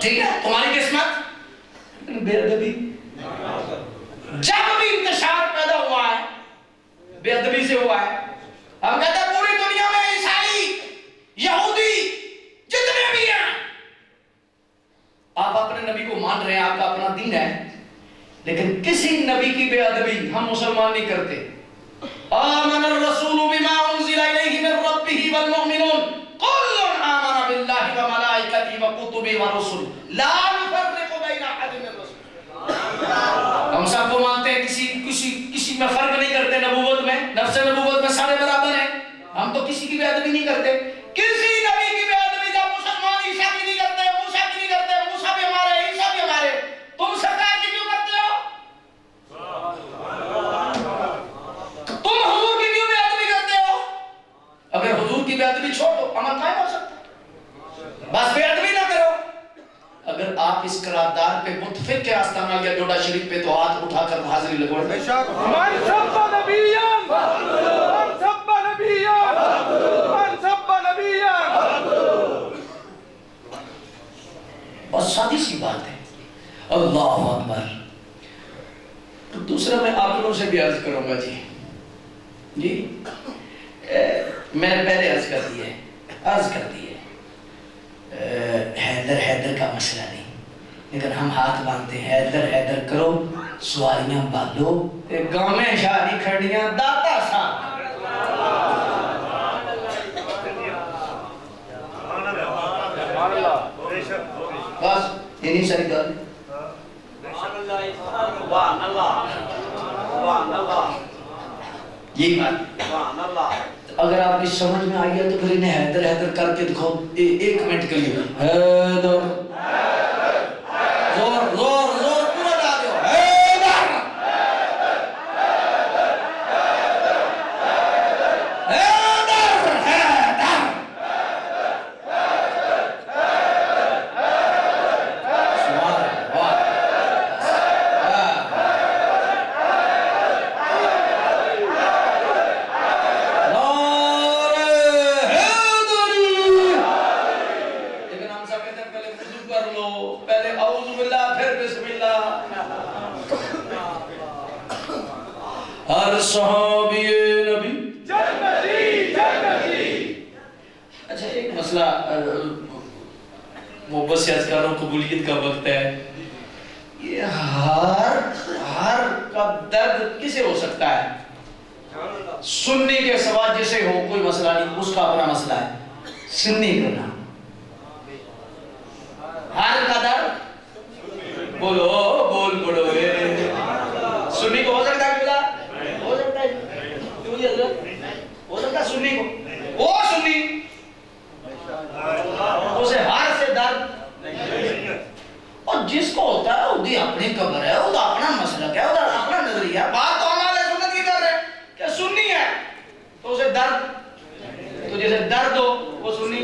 ٹھیک ہے تمہاری قسمت بے ادبی. جب بھی انتشار پیدا ہوا ہے بے ادبی سے ہوا ہے. ہم کہتے ہیں پوری دنیا میں عیسائی یہودی جتنے بھی ہیں لیکن کسی نبی کی بے ادبی ہم مسلمان نہیں کرتے. آمن الرسول بما انزل الیہ من ربہ والمؤمنون کل آمن باللہ وملائکتہ وکتبہ ورسلہ لا نفرق بین احد من رسلہ. ہم سب کو مانتے ہیں, کسی میں فرق نہیں کرتے. نبوت میں, نفس نبوت میں سارے برابر ہیں. ہم تو کسی کی بے ادبی نہیں کرتے. کسی نبی کی بے ادبی جب مسلمان عیسیٰ کی نہیں کرتے, موسیٰ کی نہیں کرتے, موسیٰ بھی ہمارے, عیسیٰ بھی ہمارے, تم سرکار کی کیوں کرتے ہو؟ تم حضور کی کیوں بے ادبی کرتے ہو؟ اگر حضور کی بے ادبی چھوڑ دو عمل قائم ہو سکتا ہے. بس بے ادبی نہ کرو. اگر آپ اس قرارداد پہ متفق کے آستانہ یا جوڑا شریف پہ تو ہاتھ اٹھا کر حاضری لگوڑ دیں. من سب نبیان من سب نبیان من سب نبیان. بس سادی سی بات ہے. اللہ اکبر. تو دوسرا میں آپ لوگوں سے بھی عرض کروں گا جی میں نے پہلے عرض کر دی ہے حیدر کا مسئلہ نہیں, لیکن ہم ہاتھ باندھتے ہیں حیدر کرو, سواریاں باندھو, گاؤں میں شادی کھڑیاں داتا سا. بس یہ نہیں ساری گل. یہی بات اگر آپ کی سمجھ میں آئی ہے تو پھر انہیں حیدر کر کے دکھاؤ 1 منٹ کے لیے. حیدر زور زور زور پورا ڈال دو. حیدر حیدر حیدر. ہر صحابی نبی جنتی جنتی. اچھا ایک مسئلہ, محبت سے عرض کر رہا ہوں, قبولیت کا وقت ہے. یہ ہر کا درد کسے ہو سکتا ہے؟ سنی کے سوا جسے ہو کوئی مسئلہ نہیں, اس کا اپنا مسئلہ ہے. سنی کا نام ہر کا درد بولو بول پڑو. سنی کو ہو سکتا ہے بلا ہو سکتا ہے کیوں جی حضرت ہو سکتا ہے سنی کو وہ سنی اسے ہر سے درد. اور جس کو ہوتا ہے وہ اپنی قبر ہے, وہ اپنا مسلک ہے, وہ اپنا نظریہ. بات تو ہمارے سنت کی کر رہے ہیں کہ سنی ہے تو اسے درد, تو جیسے درد ہو وہ سنی.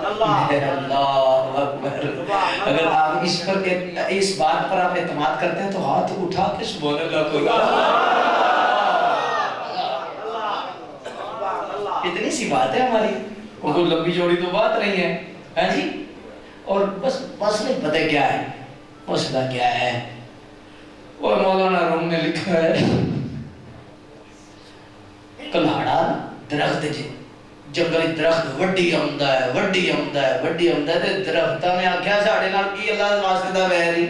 اللہ اکبر. اگر آپ اس بات پر آپ اعتماد کرتے ہیں تو ہاتھ اٹھا کے سبحان اللہ کو. اتنی سی بات ہے ہماری, کوئی لمبی جوڑی تو بات نہیں ہے جی. اور بس مسئلہ پتہ کیا ہے, مسئلہ کیا ہے, وہ مولانا روم نے لکھا ہے کلاڑا درخت جنگلی درخت وڈی آمدہ ہے تے درختاں نے آکھیا ساڈے نال کی اللہ دے واسطے دا ویری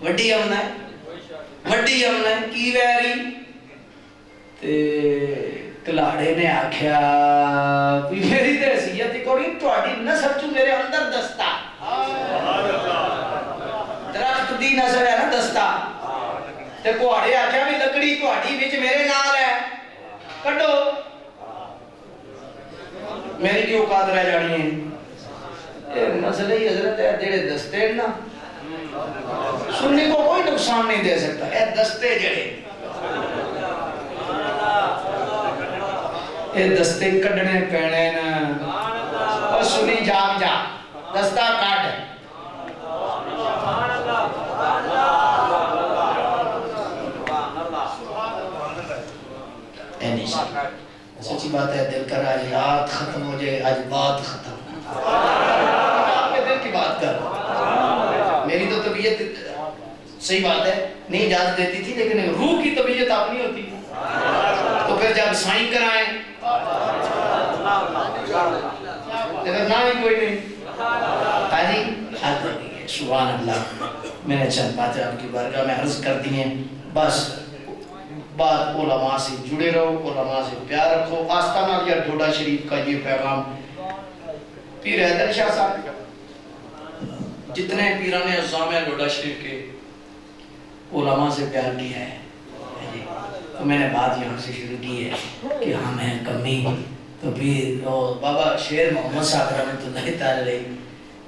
وڈی آمدہ ہے کی ویری. تے کلاڑے نے آکھیا بھی میری تے حیثیت کوئی تہاڈی نسل چ میرے اندر دستا, درخت دی نسل ہے نا دستا. تے کوڑے آکھیا بھی لکڑی تہاڈی وچ میرے نال ہے, کڈو میری کی اوقات رہ جانی ہے. یہ مسئلہ ہی حضرت ہے, جڑے دستے نا سنی کو کوئی نقصان نہیں دے سکتا. اے دستے جڑے اے دستے کڈنے پینے نا, اور سنی جاگ جا دستہ کٹ. سچی بات ہے, دل کر آج رات ختم ہو جائے, آج بات ختم. آپ کے دل کی بات کر, میری تو طبیعت صحیح بات ہے نہیں اجازت دیتی تھی, لیکن روح کی طبیعت اپنی ہوتی ہے. تو پھر جب سائن کرائیں لیکن نہ ہی کوئی نہیں. سبحان اللہ. میں نے چند باتیں آپ کی بارگاہ میں عرض کر دی ہیں. بس بات علماء سے جڑے رہو، علماء سے پیار رکھو. آستانہ یا ڈھوڈا شریف کا یہ پیغام پیر حیدر شاہ صاحب جتنے پیران عظام ہیں ڈھوڈا شریف کے علماء سے پیار کیا ہے. تو میں نے بات یہاں سے شروع کی ہے کہ ہم ہیں کمی. تو پھر بابا شیر محمد صاحب رحمت اللہ تعالی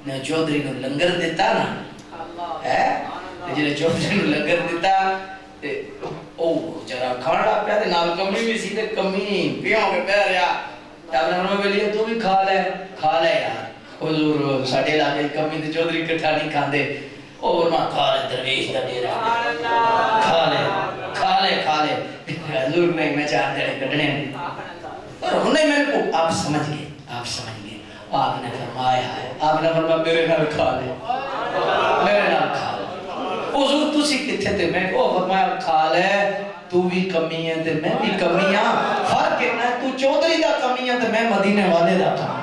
نے چودھری کو لنگر دیتا نا ہے جنہیں چودھری کو لنگر دیتا او جرا کھانا پیا تے نال کمی بھی سی تے کمی پیوں کے پہ رہا تے میں بولیا تو بھی کھا لے یار. حضور ساڈے علاقے کمی تے چودھری کٹھا نہیں کھاندے. اور میں کھا لے درویش دا ڈیرا کھا لے حضور نے میں چار جڑے کڈنے اور انہیں میں کو آپ سمجھ گئے. آپ نے فرمایا ہے آپ نے فرمایا میرے نال کھا لے حضور تسی کتھے تے میں کو فرمایا کھا لے تو بھی کمی ہے تے میں بھی کمی ہاں. فرق اتنا ہے تو چودھری دا کمی ہے تے میں مدینے والے دا کمی.